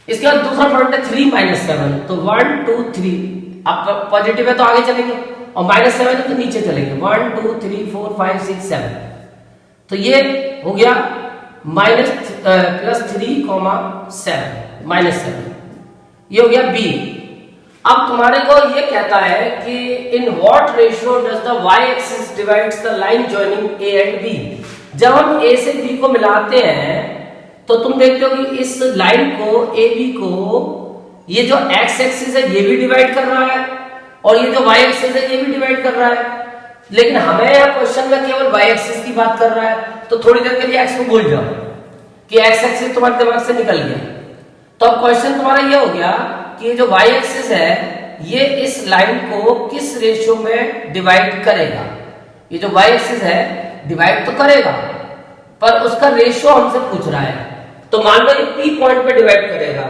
इसके बाद दूसरा पॉइंट है 3 7, तो 1 2 3, अब पॉजिटिव है तो आगे चलेंगे और -7 है तो नीचे चलेंगे, 1 2 3 4 5 6 7। तो ये हो गया +3, 7 -7, ये हो गया b। अब तुम्हारे को ये कहता है कि in what ratio does the y axis divides the line joining a and b। जब हम a से b को मिलाते हैं तो तुम देखते हो कि इस लाइन को AB को ये जो x एक्सिस है ये भी डिवाइड कर रहा है और ये जो y एक्सिस है ये भी डिवाइड कर रहा है। लेकिन हमें यह क्वेश्चन में केवल y एक्सिस की बात कर रहा है, तो थोड़ी देर के लिए x को भूल जाओ कि x एक्सिस तुम्हारे दिमाग से निकल गया। तो अब क्वेश्चन तुम्हारा ये हो गया कि ये जो y एक्सिस है ये इस लाइन को किस रेशियो में डिवाइड करेगा। ये जो y एक्सिस है डिवाइड तो करेगा पर उसका रेशियो हमसे पूछ रहा है। तो मान लो ये P पॉइंट पे डिवाइड करेगा,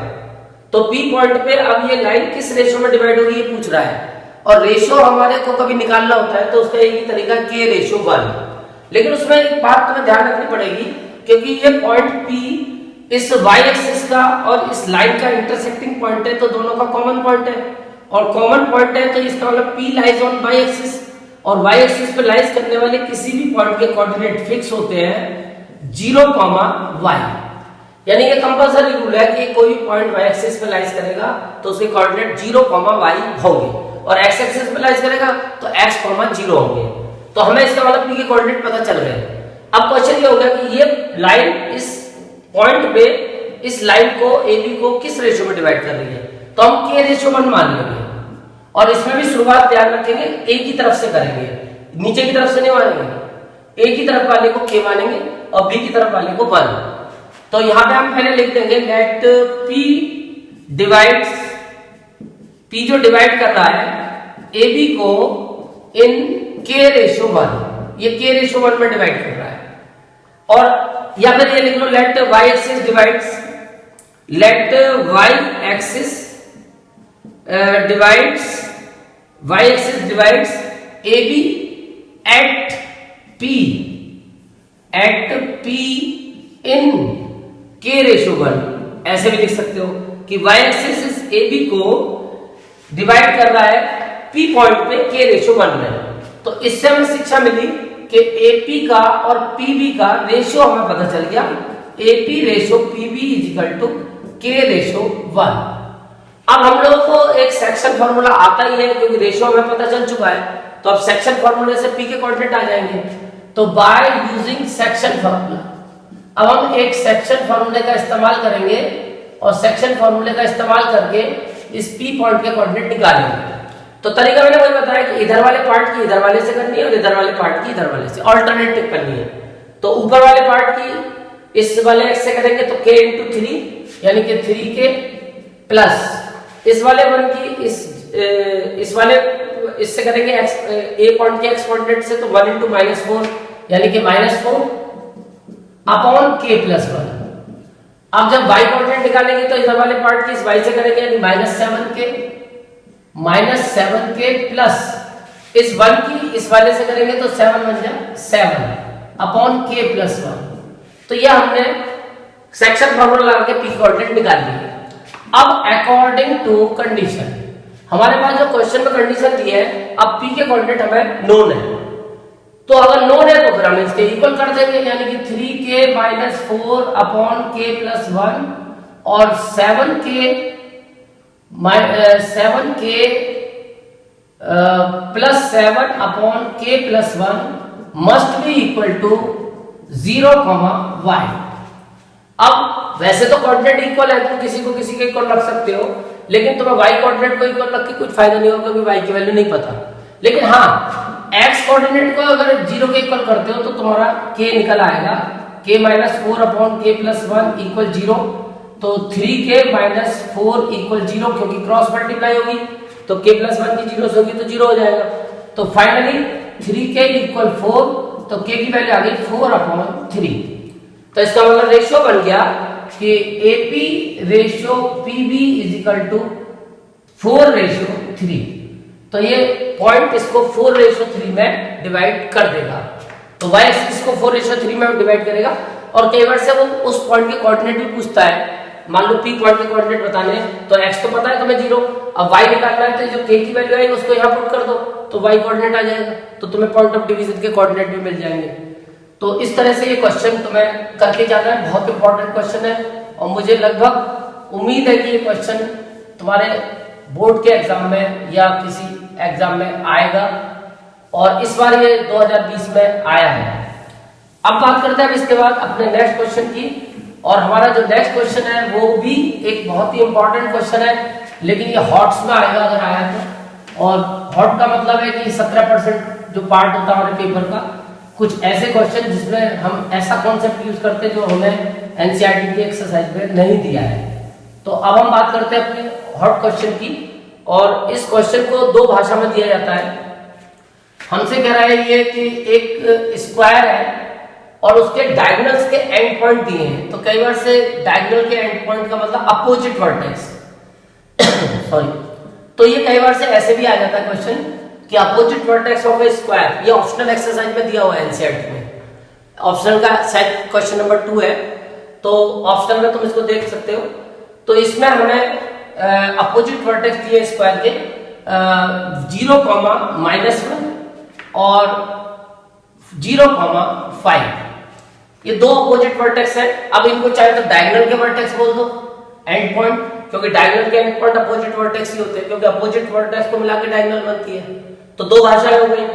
तो P पॉइंट पे अब ये लाइन किस रेशियो में डिवाइड होगी ये पूछ रहा है। और रेशियो हमारे को कभी निकालना होता है तो उसका एक ही तरीका K/1। लेकिन उसमें एक बात तुम्हें ध्यान रखनी पड़ेगी, क्योंकि ये पॉइंट P इस y एक्सिस का और इस लाइन का इंटरसेक्टिंग पॉइंट है, तो दोनों का कॉमन पॉइंट है और कॉमन पॉइंट है तो इसका मतलब P lies on y axis, और y एक्सिस पे लाइज करने वाले किसी भी पॉइंट के कोऑर्डिनेट फिक्स होते हैं 0, y, यानी ये कंपल्सरी रूल है कि कोई पॉइंट y एक्सिस पे लाइज करेगा तो उसके कोऑर्डिनेट 0, y होंगे और x एक्सिस पे लाइज करेगा तो x, 0 होंगे। तो हमें इसका मतलब p के कोऑर्डिनेट पता चल गए। अब क्वेश्चन ये हो गया कि ये लाइन इस पॉइंट पे इस लाइन को AB को किस रेशियो में डिवाइड कर रही है, तो हम k रेशियो 1 मान लेंगे और इसमें भी शुरुआत ध्यान रखेंगे a की तरफ से करेंगे, नीचे की तरफ से नहीं मानेंगे। a की तरफ वाले को k मानेंगे और b की तरफ वाले को 1। तो यहां पे हम पहले लिख देंगे लेट p डिवाइड्स, p जो डिवाइड कर रहा है AB को इन k रेशियो 1, ये k रेशियो 1 में डिवाइड कर रहा है। और या फिर ये लिख लो let y axis divides, let y axis divides, y axis divides AB at p in k ratio 1। ऐसे भी लिख सकते हो कि y एक्सिस इस AB को डिवाइड कर रहा है p पॉइंट पे k रेशियो 1 में। तो इससे हमें शिक्षा मिली कि AP का और PB का रेशियो हमें पता चल गया, AP ratio PB is equal to K ratio 1। अब हम लोगों को एक सेक्शन फार्मूला आता ही है क्योंकि रेशियो हमें पता चल चुका है, तो अब सेक्शन फार्मूले से P के कोऑर्डिनेट आ जाएंगे। तो बाय यूजिंग सेक्शन फार्मूला, अब हम एक सेक्शन फार्मूले का इस्तेमाल करेंगे और सेक्शन फार्मूले का इस्तेमाल करके इस P पॉइंट के कोऑर्डिनेट निकालेंगे। तो तरीका मैंने वही बताया कि इधर वाले पार्ट की इधर वाले से करनी है और इधर वाले पार्ट की इधर वाले से ऑल्टरनेटिव करनी है। तो ऊपर वाले पार्ट की इस वाले x से करेंगे तो k × 3 यानी कि 3k प्लस इस वाले 1 की इस वाले इससे करेंगे x a पॉइंट के x कोऑर्डिनेट से तो 1 × -4 यानी कि -4 अपॉन k + 1। अब जब y कोऑर्डिनेट निकालेंगे तो इधर वाले पार्ट की इस y से करेंगे यानी -7k प्लस इस 1 की इस वाले से करेंगे तो 7 बन जाए 7 अपॉन k + 1। तो ये हमने सेक्शन फार्मूला लगा के p कोऑर्डिनेट निकाल लिए। अब अकॉर्डिंग टू कंडीशन, हमारे पास जो क्वेश्चन में कंडीशन दी है, अब p के कोऑर्डिनेट हमें नोन है, तो अगर नोन है तो फिर हम इसके इक्वल कर देंगे यानी कि 3k - 4 अपॉन k + 1 और 7k plus 7 upon k + 1 must be equal to 0, y। अब वैसे तो कोऑर्डिनेट इक्वल है, तुम किसी को किसी के इक्वल रख सकते हो, लेकिन तुम्हें y कोऑर्डिनेट को इक्वल रख के कुछ फायदा नहीं होगा क्योंकि y की वैल्यू नहीं पता। लेकिन हाँ, x कोऑर्डिनेट को अगर 0 के इक्वल करते हो तो तुम्हारा k निकल आएगा, k - 4 अपॉन k + 1 इक्वल 0। तो 3k - 4 इक्वल 0 क्योंकि क्रॉस मल्टीप्लाई होगी तो k + 1 की 0 होगी तो 0 हो जाएगा। तो फाइनली 3k = 4, तो k की वैल्यू आ गई 4/3। तो इसका मतलब रेशियो बन गया कि AP रेशियो PB = 4/3। तो ये पॉइंट इसको 4/3 में डिवाइड कर देगा। तो y एक्सिस को 4/3 में डिवाइड करेगा और कई बार से वो उस पॉइंट के कोऑर्डिनेट भी पूछता है। मान लो P पॉइंट के कोऑर्डिनेट बताने तो x तो पता है तुम्हें 0, अब y निकालना है तो जो k की वैल्यू आएगी उसको यहाँ पुट कर दो तो y कोऑर्डिनेट आ जाएगा, तो तुम्हें पॉइंट ऑफ डिवीजन के कोऑर्डिनेट भी मिल जाएंगे। तो इस तरह से ये क्वेश्चन तुम्हें करके जाना है, बहुत इंपॉर्टेंट क्वेश्चन है और मुझे लगभग उम्मीद है कि ये क्वेश्चन तुम्हारे बोर्ड के एग्जाम में या किसी एग्जाम में आएगा और इस बार ये 2020 में आया है। अब बात करते हैं इसके बाद अपने नेक्स्ट क्वेश्चन की, और हमारा जो नेक्स्ट क्वेश्चन है वो भी एक बहुत ही इंपॉर्टेंट क्वेश्चन है, लेकिन ये हॉट्स में आएगा अगर आया तो। और हॉट का मतलब है कि 17% जो पार्ट होता है हमारे पेपर का, कुछ ऐसे क्वेश्चन जिसमें हम ऐसा कॉन्सेप्ट यूज करते हैं जो हमें एनसीईआरटी की एक्सरसाइज में नहीं दिया है। तो अब हम बात करते हैं अपने हॉट क्वेश्चन की, और इस क्वेश्चन को 2 भाषा में दिया जाता है। हमसे कह रहा है ये कि एक स्क्वायर है और उसके डायगोनल्स के एंड पॉइंट दिए हैं। तो कई बार से डायगोनल के एंड पॉइंट का मतलब अपोजिट वर्टेक्स सॉरी, तो ये कई बार से ऐसे भी आ जाता है क्वेश्चन कि opposite vertex of A square. ये ऑप्शनल एक्सरसाइज में दिया हुआ है एनसीईआरटी में, ऑप्शनल का शायद क्वेश्चन नंबर 2 है, तो ऑप्शनल में तुम इसको देख सकते हो। तो इसमें हमें अपोजिट वर्टेक्स दिए स्क्वायर के 0, -1 और 0, 5। ये दो अपोजिट वर्टेक्स है। अब इनको चाहे तो डायगोनल के वर्टेक्स बोल दो, एंड पॉइंट, क्योंकि डायगोनल के एंड पॉइंट अपोजिट वर्टेक्स ही होते हैं, क्योंकि अपोजिट वर्टेक्स को मिला के डायगोनल बनती है। तो दो भाषाएं हो गई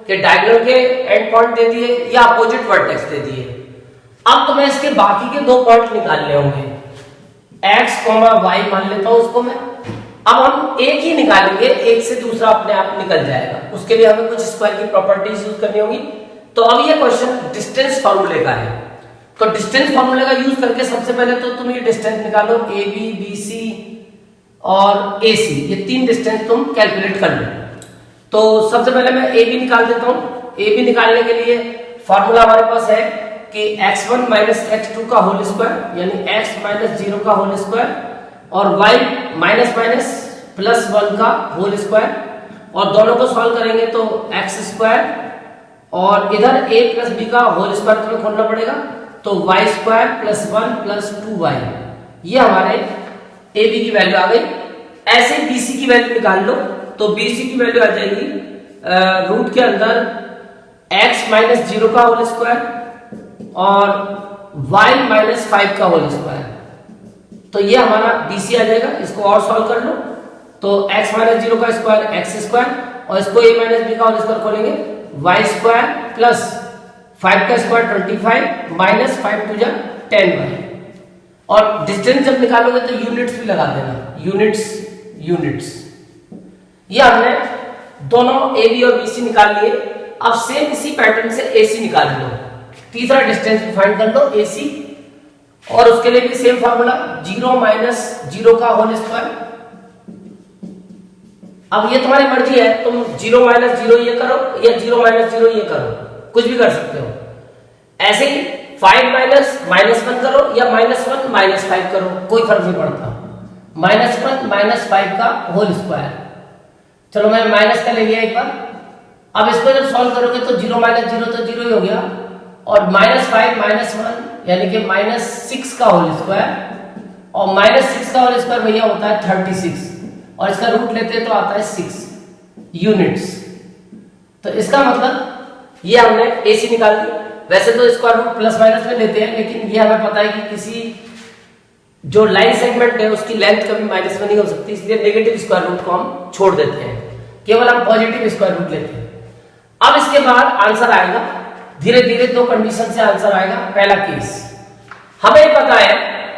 कि डायगोनल के एंड पॉइंट दे दिए या अपोजिट वर्टेक्स दे दिए। अब तुम्हें इसके बाकी के दो पॉइंट निकालने होंगे, x, y मान लेता हूं उसको मैं। अब हम एक ही निकालेंगे, एक से दूसरा अपने आप निकल जाएगा। उसके लिए हमें कुछ स्क्वायर की प्रॉपर्टीज यूज करनी होगी। तो अब ये क्वेश्चन डिस्टेंस फॉर्मूले का है, तो डिस्टेंस फॉर्मूले का यूज करके सबसे पहले तो तुम ये डिस्टेंस निकालो, ए बी, बी सी और ए सी, ये तीन डिस्टेंस तुम कैलकुलेट कर लो। तो सबसे पहले मैं ए बी निकाल देता हूं। ए बी निकालने के लिए फॉर्मूला हमारे पास है कि x1 माइनस x2 का होल स्क्वायर, यानी x माइनस 0 का होल स्क्वायर, और y माइनस माइनस प्लस 1 का होल स्क्वायर, और दोनों को सॉल्व करेंगे तो x स्क्वायर, और इधर a प्लस b का होल स्क्वायर तुम्हें खोलना पड़ेगा, तो y square plus 1 plus 2y, ये हमारे ए बी की वैल्यू आ गई। ऐसे बी सी की वैल्यू निकाल लो, तो बी सी की वैल्यू आ जाएगी रूट के अंदर x माइनस 0 का होल स्क्वायर और y माइनस 5 का होल स्क्वायर, तो ये हमारा बी सी आ जाएगा। इसको और सॉल्व कर लो, तो x माइनस 0 का स्क्वायर x स्क्वायर, और इसको a माइनस b का होल स्क्वायर खोलेंगे, y स्क्वायर प्लस 5 का स्क्वायर 25 माइनस 5 टू जा 10y, और डिस्टेंस जब निकालोगे तो यूनिट्स भी लगा देना, यूनिट्स। ये हमने दोनों ए बी और बी सी निकाल लिए। अब सेम इसी पैटर्न से ए सी निकाल लो, तीसरा डिस्टेंस भी फाइंड कर लो ए सी, और उसके लिए भी सेम फार्मूला, 0 माइनस 0 का होल स्क्वायर। अब ये तुम्हारी मर्जी है, तुम 0 माइनस 0 ये करो या 0 माइनस 0 ये करो, कुछ भी कर सकते हो। ऐसे ही 5 माइनस माइनस 1 करो या माइनस 1 माइनस 5 करो, कोई फर्क नहीं पड़ता। माइनस 1 माइनस 5 का होल स्क्वायर, चलो मैं माइनस का ले लिया एक बार। अब इसको जब सॉल्व करोगे तो 0 माइनस 0 तो 0 ही हो गया, और माइनस 5 माइनस 1 यानी कि माइनस 6 का होल स्क्वायर, और माइनस 6 का होल स्क्वायर भैया होता है 36, और इसका रूट लेते हैं तो आता है 6 यूनिट्स। तो इसका मतलब ये हमने ए सी निकाल दी। वैसे तो स्क्वायर रूट प्लस माइनस में लेते हैं, लेकिन ये हमें पता है कि किसी जो लाइन सेगमेंट है उसकी लेंथ कभी माइनस में नहीं हो सकती, इसलिए नेगेटिव स्क्वायर रूट को हम छोड़ देते हैं, केवल हम पॉजिटिव स्क्वायर रूट लेते हैं। अब इसके बाद आंसर आएगा, धीरे धीरे दो कंडीशन से आंसर आएगा। पहला केस, हमें पता है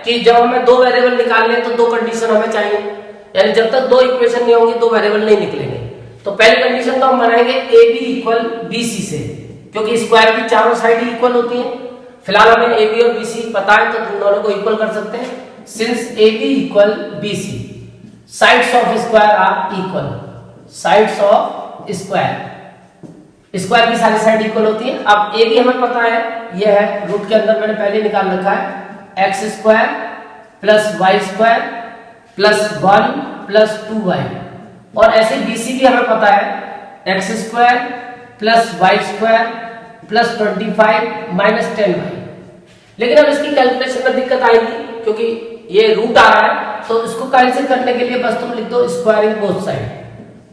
कि जब हमें दो वेरिएबल निकालने हैं तो दो कंडीशन हमें चाहिए, यानी जब तक दो इक्वेशन नहीं होंगी दो वेरिएबल नहीं निकलेंगे। तो पहली कंडीशन तो हम बनाएंगे A B equal B C से, क्योंकि स्क्वायर की चारों साइड इक्वल होती है। फिलहाल हमें ए बी और बी सी पता है, तो दोनों को इक्वल कर सकते हैं। Since A B equal B C, sides of square are equal, sides of square, square की सारी साइड इक्वल होती है। अब ए बी हमें पता है, यह है रूट के अंदर मैंने पहले निकाल रखा है, X square plus Y square plus 1 plus 2y, और ऐसे बी सी भी हमें पता है, X square plus Y square plus 25 minus 10y। लेकिन अब इसकी कैलकुलेशन में दिक्कत आएगी, क्योंकि ये रूट आ रहा है, तो इसको कैंसिल करने के लिए बस तुम लिख दो स्क्वायरिंग बोथ साइड,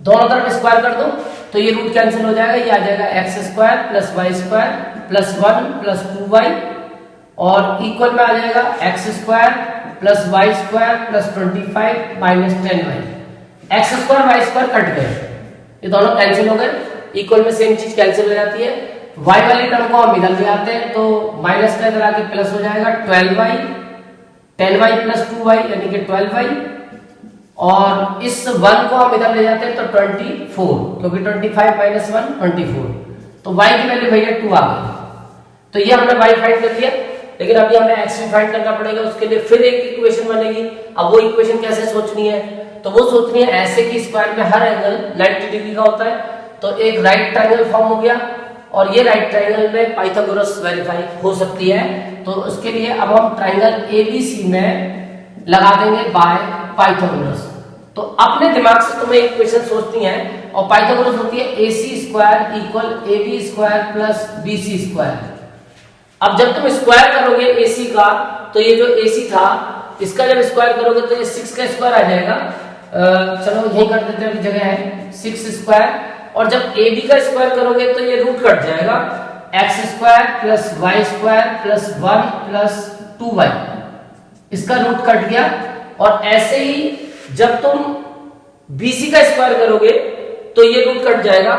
दोनों तरफ स्क्वायर कर दो, तो ये रूट कैंसिल हो जाएगा। ये आ जाएगा X square plus Y square plus 1 plus 2y, और इक्वल में आ जाएगा X square plus Y square plus 25 minus 10y। X square Y square cut गए, ये दोनों कैंसिल हो गए, इक्वल में सेम चीज कैंसिल हो जाती है। y वाली टर्म को हम इधर ले आते हैं, तो माइनस का इधर आके प्लस हो जाएगा 12y, 10y प्लस 2y यानी कि 12y, और इस 1 को हम इधर ले जाते हैं तो 24, क्योंकि 25 माइनस 1 24, तो y की वैल्यू भैया 2 आ गई। तो ये हमने y फाइंड कर लिया, लेकिन अभी हमें x भी फाइंड करना पड़ेगा। उसके लिए फिर एक इक्वेशन बनेगी। अब वो इक्वेशन कैसे सोचनी है, तो वो सोचनी है ऐसे कि स्क्वायर में हर एंगल 90 डिग्री का होता है, तो एक राइट ट्रायंगल फॉर्म हो गया, और ये राइट ट्रायंगल में पाइथागोरस वेरीफाई हो सकती है। तो उसके लिए अब हम ट्रायंगल एबीसी में लगा देंगे बाय पाइथागोरस। तो अपने दिमाग से तुम्हें इक्वेशन सोचनी है, और पाइथागोरस होती है AC square equal AB square plus BC square. अब जब तुम स्क्वायर करोगे AC का, तो ये जो AC था इसका जब स्क्वायर करोगे तो ये 6 का स्क्वायर आ जाएगा। चलो यही कर देते हैं, जगह है 6 स्क्वायर, और जब AB का स्क्वायर करोगे तो ये रूट कट जाएगा, X square plus Y square plus 1 plus 2y, इसका रूट कट गया। और ऐसे ही जब तुम BC का स्क्वायर करोगे तो ये रूट कट जाएगा,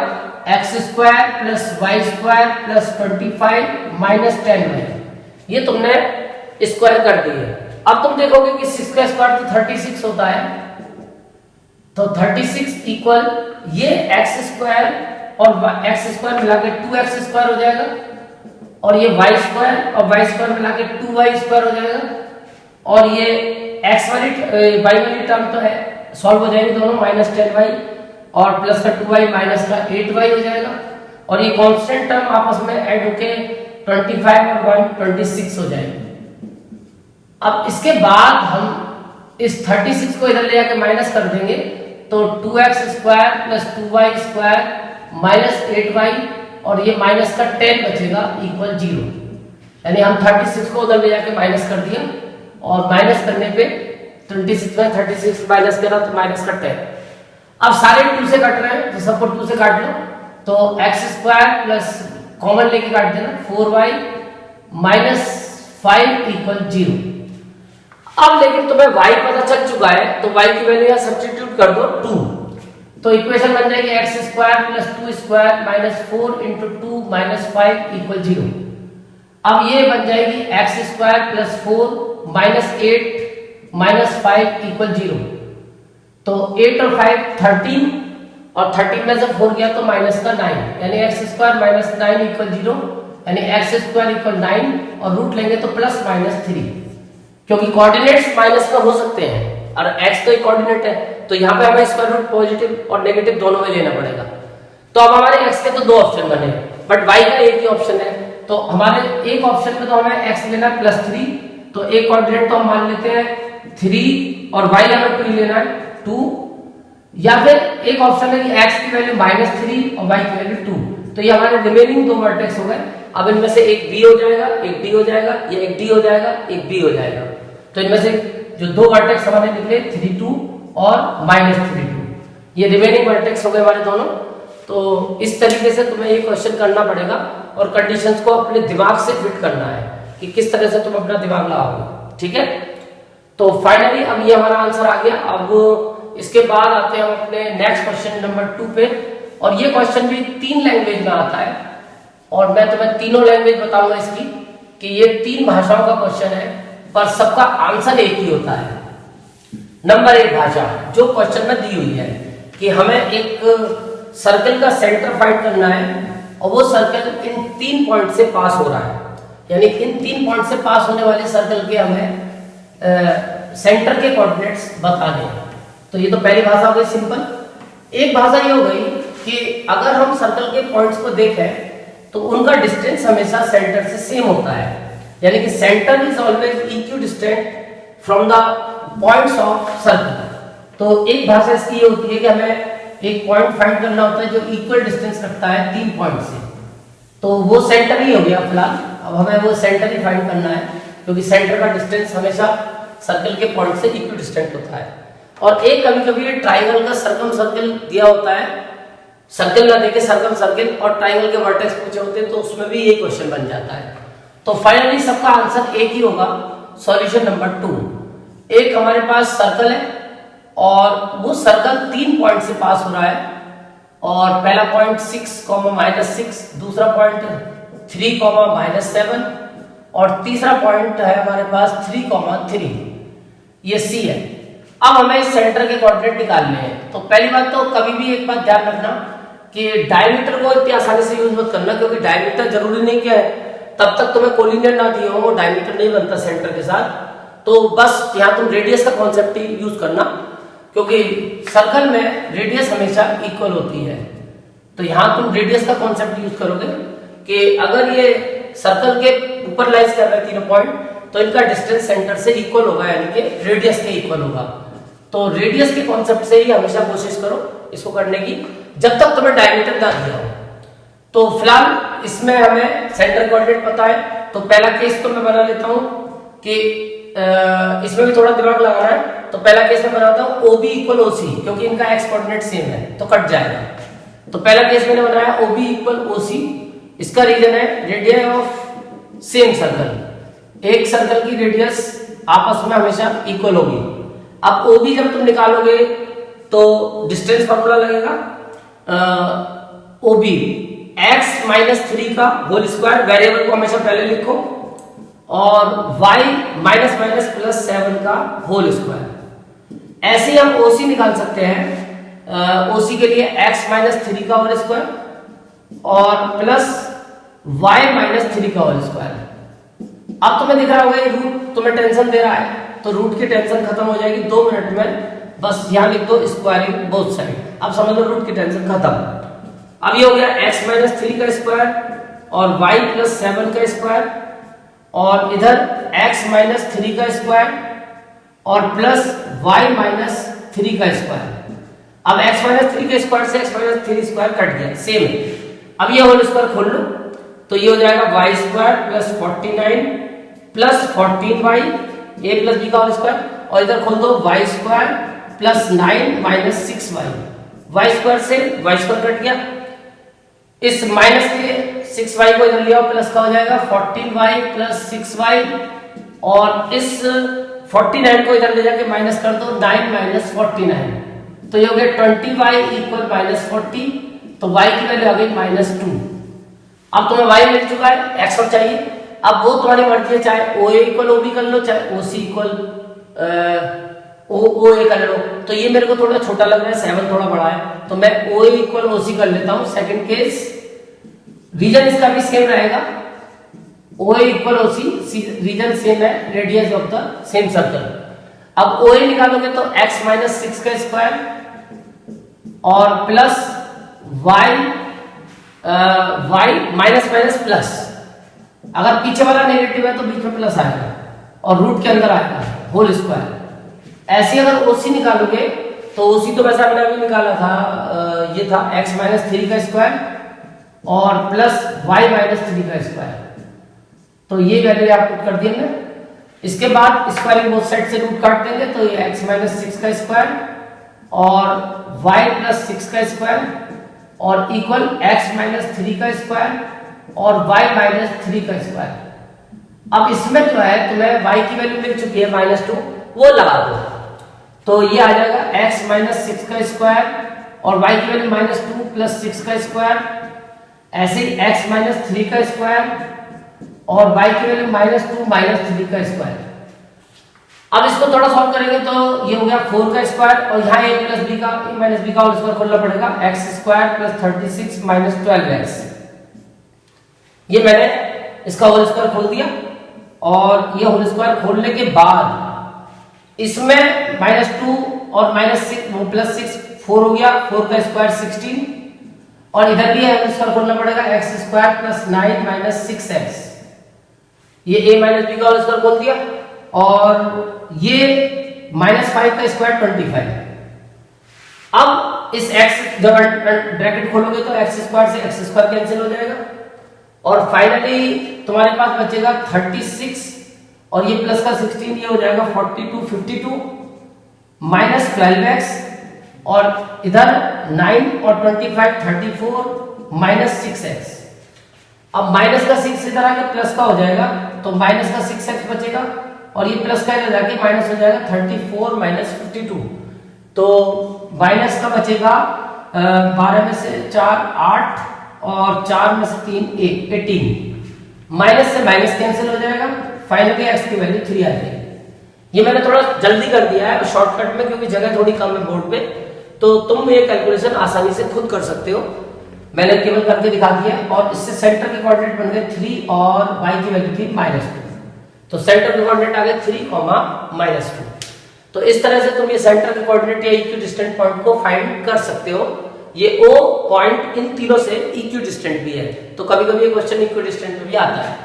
X square plus Y square plus 25 minus 10y, ये तुमने स्क्वायर कर दी है। अब तुम देखोगे कि 6 का स्क्वायर तो 36 होता है, तो 36 इक्वल ये एक्स स्क्वायर और एक्स स्क्वायर मिला के 2x स्क्वायर हो जाएगा, और ये वाई स्क्वायर और वाई स्क्वायर मिला के 2y स्क्वायर हो जाएगा, और ये एक्स वाली वाई वाली टर्म तो है सॉल्व हो जाएंगे दोनों, माइनस 10y और प्लस का 2y माइनस का 8y हो जाएगा, और ये कांस्टेंट टर्म आपस में ऐड होके 25 और 1 26 हो जाएगी। अब इसके बाद हम इस 36 को इधर ले जाके माइनस कर देंगे, तो 2x square plus 2y square minus 8y और ये माइनस का 10 बचेगा इक्वल 0। यानी हम 36 को उधर ले जाके माइनस कर दिया, और माइनस करने पे 26 में 36 माइनस करा तो माइनस का 10। अब सारे 2 से कट रहे हैं तो सबको 2 से काट लो, तो एक्स स्क्वायर प्लस कॉमन लेके काट देना 4y माइनस 5 इक्वल 0। अब लेकिन तुम्हें y पता चल चुका है तो y की वैल्यू यहां सब्स्टिट्यूट कर दो 2, तो इक्वेशन बन जाएगी x square plus 2 square minus 4 into 2 minus 5 equal 0। अब ये बन जाएगी x square plus 4 minus 8 minus 5 equal 0। तो 8 और 5 13, और 13 में से 4 गया तो माइनस का 9, यानी एक्स स्क्वायर माइनस 9 इक्वल 0, यानी एक्स स्क्वायर इक्वल 9, और रूट लेंगे तो प्लस माइनस 3, क्योंकि कोऑर्डिनेट्स माइनस का हो सकते हैं और x तो एक कोऑर्डिनेट है, तो यहाँ पे हमें स्क्वायर रूट पॉजिटिव और नेगेटिव दोनों में लेना पड़ेगा। तो अब हमारे x के तो 2 ऑप्शन बने, बट y का एक ही ऑप्शन है, तो हमारे एक ऑप्शन में तो हमें x लेना है +3, तो एक कोऑर्डिनेट तो हम मान लेते हैं 3 और y हमें 2 लेना है 2, या फिर एक ऑप्शन है कि x की वैल्यू -3 और y की वैल्यू 2, तो ये हमारे रिमेनिंग 2 वर्टेक्स हो गए। अब इनमें से एक b हो जाएगा, एक d हो जाएगा, या एक d हो जाएगा, एक b हो जाएगा, तो इनमें से जो 2 वर्टेक्स हमारे निकले 3 2 और -3 2, ये रिमेनिंग वर्टेक्स हो गए हमारे दोनों। तो इस तरीके से तुम्हें ये क्वेश्चन करना पड़ेगा और कंडीशंस को अपने दिमाग से फिट करना है कि किस तरह से तुम अपना दिमाग लगाओगे, ठीक है। तो फाइनली अब ये हमारा आंसर आ गया। अब इसके बाद आते हैं हम अपने नेक्स्ट क्वेश्चन नंबर 2 पे, और ये क्वेश्चन भी 3 लैंग्वेज में आता है, और मैं तुम्हें तीनों लैंग्वेज बताऊंगा इसकी, कि ये 3 भाषाओं का क्वेश्चन है, पर सबका आंसर एक ही होता है। नंबर 1 भाषा जो क्वेश्चन में दी हुई है कि हमें एक सर्कल का सेंटर फाइंड करना है, और वो सर्कल इन 3 पॉइंट से पास हो रहा है, यानी इन 3 पॉइंट से पास होने वाले सर्कल के हमें सेंटर के कोऑर्डिनेट्स बताने हैं। तो ये तो पहली भाषा हो गई सिंपल। एक भाषा ये हो गई कि अगर हम सर्कल के पॉइंट्स को देखें तो उनका डिस्टेंस हमेशा सेंटर से सेम होता है, यानी कि centre is always equidistant from the points of circle. तो एक भाषा इसकी ये होती है कि हमें एक पॉइंट फाइंड करना होता है जो इक्वल डिस्टेंस रखता है 3 पॉइंट से, तो वो सेंटर ही हो गया फिलहाल। अब हमें वो सेंटर ही फाइंड करना है, क्योंकि सेंटर का डिस्टेंस हमेशा सर्कल के पॉइंट से इक्विडिस्टेंट होता है। और एक कभी कभी ये ट्राइंगल का सर्कम सर्कल दिया होता है, सर्कल ना देके सर्कम सर्कल, और ट्राइंगल के वर्टेक्स पूछे होते हैं, तो उसमें भी ये क्वेश्चन बन जाता है। तो फाइनली सबका आंसर एक ही होगा, सॉल्यूशन नंबर 2। एक हमारे पास सर्कल है और वो सर्कल 3 पॉइंट से पास हो रहा है, और पहला पॉइंट 6, -6, दूसरा पॉइंट 3, -7, और तीसरा पॉइंट है हमारे पास 3, 3, ये C है। अब हमें इस सेंटर के कोऑर्डिनेट निकालने हैं। तो पहली बात तो कभी भी एक बात ध्यान रखना कि डायमीटर को इतनी आसानी से यूज मत करना, क्योंकि डायमीटर जरूरी नहीं क्या है, तब तक तुम्हें कोलिनियर ना दिया हो वो डायमीटर नहीं बनता सेंटर के साथ। तो बस यहाँ तुम रेडियस का कॉन्सेप्ट ही यूज करना, क्योंकि सर्कल में रेडियस हमेशा इक्वल होती है। तो यहाँ तुम रेडियस का कॉन्सेप्ट यूज करोगे कि अगर ये सर्कल के ऊपर लाइज कर रहे हैं 3 पॉइंट, तो इनका डिस्टेंस सेंटर से इक्वल होगा, यानी कि रेडियस के इक्वल होगा। तो रेडियस के कॉन्सेप्ट से ही हमेशा कोशिश करो इसको करने की, जब तक तुम्हें डायमीटर ना दिया हो। तो फिलहाल इसमें हमें सेंटर कोऑर्डिनेट पता है, तो पहला केस तो मैं बना लेता हूं कि इसमें भी थोड़ा दिमाग लगाना है। तो पहला केस में बनाता हूं OB = OC, क्योंकि इनका एक्स कोऑर्डिनेट सेम है तो कट जाएगा। तो पहला केस मैंने बनाया OB = OC, इसका रीजन है रेडियस ऑफ सेम सर्कल, एक सर्कल की रेडियस आपस में हमेशा इक्वल होगी। अब OB जब तुम निकालोगे तो डिस्टेंस फॉर्मूला लगेगा OB x माइनस 3 का होल स्क्वायर, वेरिएबल को हमेशा पहले लिखो, और y माइनस माइनस प्लस 7 का होल स्क्वायर। ऐसे ही हम OC निकाल सकते हैं। OC के लिए x माइनस 3 का होल स्क्वायर और प्लस y माइनस 3 का होल स्क्वायर। अब तुम्हें दिख रहा होगा ये रूट तुम्हें टेंशन दे रहा है, तो रूट की टेंशन खत्म हो जाएगी 2 मिनट में। बस यहां लिख दो स्क्वायरिंग बोथ साइड, अब समझ लो रूट की टेंशन खत्म। अब ये हो गया x माइनस 3 का स्क्वायर और y प्लस 7 का स्क्वायर, और इधर x माइनस 3 का स्क्वायर और प्लस y माइनस 3 का स्क्वायर। अब x माइनस 3 के स्क्वायर से x माइनस 3 स्क्वायर कट गया, सेम है। अब ये होल स्क्वायर खोल लो तो ये हो जाएगा y square plus 49 plus 14y a plus b का होल स्क्वायर, और इधर खोल दो y square plus 9 minus 6y, y square से y स्क्वायर कट गया, इस माइनस के 6y को इधर ले आओ, प्लस का हो जाएगा 14y प्लस 6y, और इस 49 को इधर ले जाके माइनस कर दो, 9 माइनस 49, तो ये हो गया 20y इक्वल माइनस 40, तो y की वैल्यू आ गई -2। अब तुम्हें y मिल चुका है, x और चाहिए। अब वो तुम्हारी मर्जी है, चाहे OA इक्वल OB कर लो, चाहे OC इक्वल OA कर लो। तो ये मेरे को थोड़ा छोटा लग रहा है, 7 थोड़ा बड़ा है, तो मैं OA इक्वल OC कर लेता हूं। सेकंड केस रीजन इसका भी सेम रहेगा, OA equal OC, reason same है, radius of the same circle. अब OA निकालोगे तो x माइनस 6 का स्क्वायर और plus y minus minus plus, अगर पीछे वाला नेगेटिव है तो बीच में प्लस आएगा और रूट के अंदर आएगा होल स्क्वायर। ऐसे अगर OC निकालोगे तो OC तो वैसा मैंने अभी निकाला था, ये था x माइनस 3 का स्क्वायर और प्लस y माइनस 3 का स्क्वायर, तो ये वैल्यू आप पुट कर दिए। इसके बाद स्क्वायरिंग बोथ साइड से रूट काट देंगे तो ये x माइनस 6 का स्क्वायर और y प्लस 6 का स्क्वायर और इक्वल x माइनस 3 का स्क्वायर और y माइनस 3 का स्क्वायर। अब इसमें जो है तुम्हें y की वैल्यू मिल चुकी है -2, वो लगा दो तो ये आ जाएगा x माइनस 6 का स्क्वायर और y की वैल्यू -2 प्लस 6 का स्क्वायर, ऐसे ही x माइनस 3 का स्क्वायर और y की वैल्यू -2 माइनस 3 का स्क्वायर। अब इसको थोड़ा सॉल्व करेंगे तो ये हो गया 4 का स्क्वायर और यहाँ a प्लस b का माइनस b का होल स्क्वायर खोलना पड़ेगा, x square plus 36 minus 12x। ये मैंने इसका होल स्क्वायर खोल दिया और ये होल स्क्वायर खोलने के बाद इसमें -2 और -6 वो +6 4 हो गया, 4 का स्क्वायर 16 और इधर भी होल स्क्वायर खोलना पड़ेगा, x square plus 9 minus 6x। ये a माइनस b का होल स्क्वायर खोल दिया और ये -5 का स्क्वायर 25। अब इस x जब ब्रैकेट खोलोगे तो x स्क्वायर से x स्क्वायर कैंसिल हो जाएगा और फाइनली तुम्हारे पास बचेगा 36 और ये प्लस का 16, ये हो जाएगा 42 52 माइनस 12x और इधर 9 और 25 34 माइनस 6x। अब माइनस का 6 इधर आके प्लस का हो जाएगा तो माइनस का 6x बचेगा और ये प्लस का इधर जाके माइनस हो जाएगा 34 माइनस 52, तो माइनस का बचेगा 12 में से 4 8 और 4 में से 3 18, माइनस से माइनस कैंसिल हो जाएगा, फाइनली x की वैल्यू 3 आ जाएगी। ये मैंने थोड़ा जल्दी कर दिया है शॉर्टकट में क्योंकि जगह थोड़ी कम है बोर्ड पे, तो तुम ये कैलकुलेशन आसानी से खुद कर सकते हो, मैंने केवल करके दिखा दिया। और इससे सेंटर के कोऑर्डिनेट बन गए 3 और y की वैल्यू थी -2, तो सेंटर के कोऑर्डिनेट आ गए 3, -2। तो इस तरह से तुम ये सेंटर के कोऑर्डिनेट या इक्विडिस्टेंट पॉइंट को फाइंड कर सकते हो। ये O पॉइंट इन तीनों से इक्विडिस्टेंट भी है, तो कभी-कभी ये क्वेश्चन इक्विडिस्टेंट में भी आता है।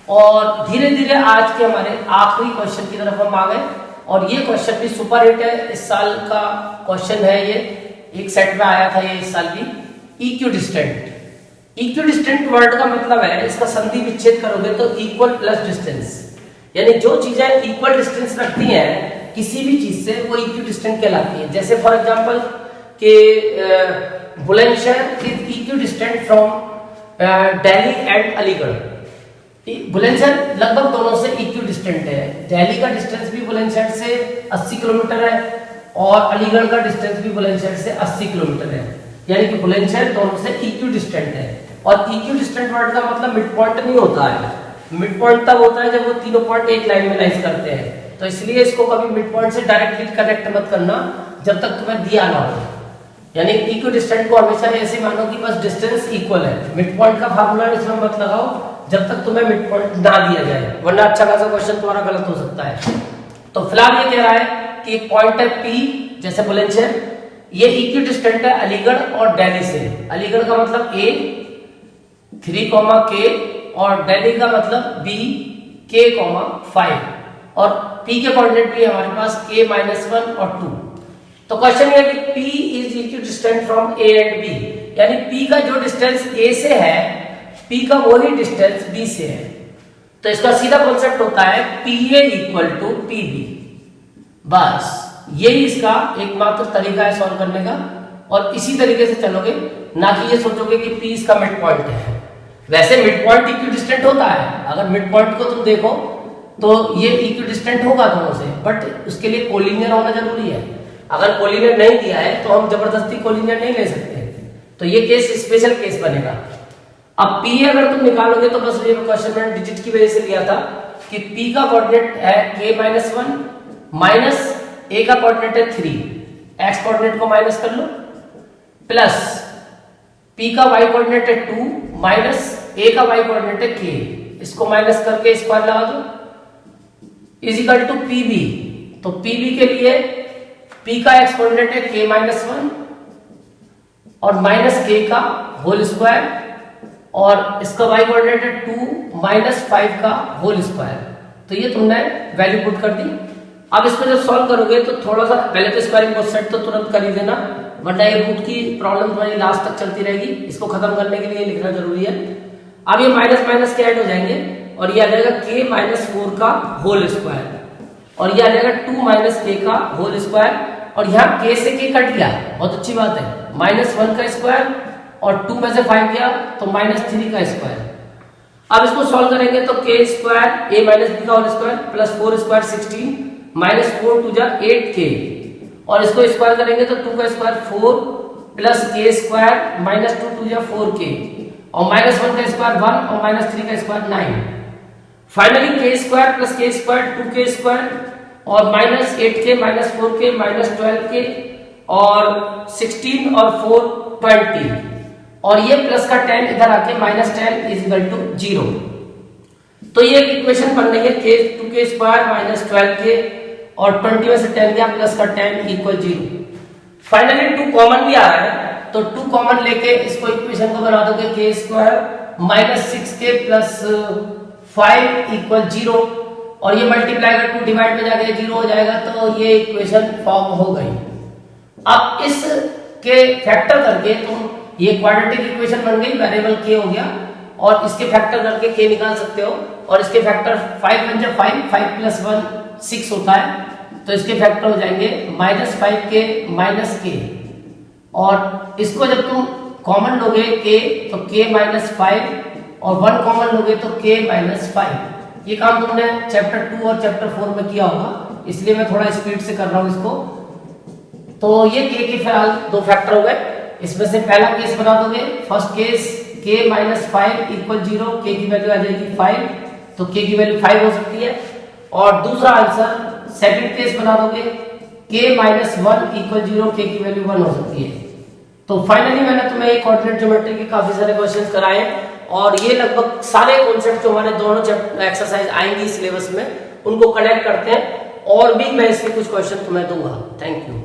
और धीरे-धीरे आज के हमारे आखिरी क्वेश्चन की तरफ हम आ गए और ये क्वेश्चन भी सुपर हिट है, इस साल का क्वेश्चन है, ये एक सेट में आया था ये इस साल भी। इक्विडिस्टेंट, इक्विडिस्टेंट वर्ड का मतलब है, इसका संधि विच्छेद करोगे तो इक्वल प्लस डिस्टेंस, यानी जो चीजें इक्वल डिस्टेंस रखती हैं किसी भी चीज से वो इक्विडिस्टेंट कहलाती है। जैसे फॉर एग्जांपल कि Bulandshahr is equidistant from Delhi and Aligarh, Bulandshahr लगभग दोनों से इक्वी डिस्टेंट है। दिल्ली का डिस्टेंस भी बुलंदशहर से 80 किलोमीटर है और अलीगढ़ का डिस्टेंस भी बुलंदशहर से 80 किलोमीटर है, यानी कि बुलंदशहर दोनों से इक्वी डिस्टेंट है। और इक्वी डिस्टेंट वर्ड का मतलब मिड पॉइंट नहीं होता है, मिड पॉइंट तब होता है जब वो तीनों पॉइंट एक लाइन में लाइज करते हैं। तो इसलिए इसको कभी मिड पॉइंट से डायरेक्टली कनेक्ट मत करना जब तक तुम्हें दिया ना हो, यानी इक्वी डिस्टेंट को हमेशा ऐसे मानो कि बस डिस्टेंस इक्वल है। मिड पॉइंट का फार्मूला इसमें मत लगाओ जब तक तुम्हें मिड पॉइंट ना दिया जाए, वरना अच्छा खासा क्वेश्चन तुम्हारा गलत हो सकता है। तो फिलहाल ये कह रहा है कि पॉइंट है P जैसे बुलंदशहर, ये इक्वी डिस्टेंट है अलीगढ़ और दिल्ली से। अलीगढ़ का मतलब A 3, K और दिल्ली का मतलब B K, 5 और P के कोऑर्डिनेट भी हमारे पास K -1 और 2। तो क्वेश्चन ये है कि P is equi distant from A and B, यानी P का जो डिस्टेंस A से है P का वही डिस्टेंस B से है। तो इसका सीधा कॉन्सेप्ट होता है PA इक्वल टू PB, बस यही इसका एकमात्र तरीका है सॉल्व करने का। और इसी तरीके से चलोगे, ना कि ये सोचोगे कि P इसका मिड पॉइंट है। वैसे मिड पॉइंट इक्वी डिस्टेंट होता है, अगर मिड पॉइंट को तुम देखो तो ये इक्वी डिस्टेंट होगा दोनों से, बट उसके लिए कोलिनियर होना जरूरी है। अगर कोलिनियर नहीं दिया है तो हम जबरदस्ती कोलिनियर नहीं ले सकते, तो ये केस स्पेशल केस बनेगा। अब P अगर तुम निकालोगे तो बस ये क्वेश्चन मैंने डिजिट की वजह से लिया था कि P का कोऑर्डिनेट है K -1 माइनस A का कोऑर्डिनेट है 3, X कोऑर्डिनेट को माइनस कर लो, प्लस P का Y कोऑर्डिनेट है 2 माइनस A का Y कोऑर्डिनेट है K, इसको माइनस करके स्क्वायर लगा दो, इज इक्वल टू PB। तो PB के लिए P का X कोऑर्डिनेट है K -1 और माइनस K का होल स्क्वायर, और इसका y कोऑर्डिनेट है 2 माइनस 5 का होल स्क्वायर। तो ये तुमने वैल्यू पुट कर दी। अब इसको जब सॉल्व करोगे तो थोड़ा सा पहले तो स्क्वायरिंग को सेट तो तुरंत कर ही देना, वरना ये रूट की प्रॉब्लम तुम्हारी लास्ट तक चलती रहेगी। इसको खत्म करने के लिए लिखना जरूरी है। अब ये माइनस माइनस के ऐड हो जाएंगे और ये आ जाएगा K -4 का होल स्क्वायर, और ये आ जाएगा 2 माइनस K का होल स्क्वायर, और यहाँ K से K कट गया, बहुत अच्छी बात है, -1 का स्क्वायर और 2 में से 5 गया तो -3 का स्क्वायर। अब इसको सॉल्व करेंगे तो K square A minus B का होल स्क्वायर प्लस 4 स्क्वायर 16 -4 2 जा 8K, और इसको स्क्वायर करेंगे तो 2 का स्क्वायर 4 प्लस K स्क्वायर -2 2 जा 4K, और -1 का स्क्वायर 1 और -3 का square 9। Finally K square plus K square 2K square और -8K -4K -12K और 16 और 4 20, और ये प्लस का 10 इधर आके -10 इज इक्वल टू 0। तो ये एक इक्वेशन बन रही है K 2K स्क्वायर -12K और 20 में से 10 गया प्लस का 10 इक्वल 0। फाइनली 2 कॉमन भी आ रहा है, तो 2 कॉमन लेके इसको इक्वेशन को बना दोगे K square -6K plus 5 equal 0, और ये मल्टीप्लाई कर 2 डिवाइड में जाके 0 हो जाएगा, तो ये इक्वेशन फॉर्म हो गई। अब इस के फैक्टर करके तुम ये क्वाड्रेटिक इक्वेशन बन गई, वेरिएबल K हो गया, और इसके फैक्टर करके K निकाल सकते हो, और इसके फैक्टर 5 बन जाए 5 प्लस 1 6 होता है, तो इसके फैक्टर हो जाएंगे -5K -K, और इसको जब तुम कॉमन लोगे K तो K -5 और 1 कॉमन लोगे तो K -5। ये काम तुमने चैप्टर 2 और चैप्टर 4 में किया होगा, इसलिए मैं थोड़ा स्पीड से कर रहा हूँ इसको। तो ये K के फिलहाल 2 फैक्टर हो गए। इसमें से पहला केस बना दोगे, first case K -5 equal 0, K की वैल्यू आ जाएगी 5, तो K की वैल्यू 5 हो सकती है। और दूसरा आंसर सेकंड केस बना दोगे, K -1 इक्वल 0, K की वैल्यू 1 हो सकती है। तो फाइनली मैंने तुम्हें एक कोऑर्डिनेट ज्योमेट्री के काफी सारे क्वेश्चंस कराए, और ये लगभग सारे कॉन्सेप्ट जो हमारे दोनों एक्सरसाइज आएंगी सिलेबस में, उनको कनेक्ट करते हैं, और भी मैं इसके कुछ क्वेश्चन तुम्हें दूंगा। Thank you.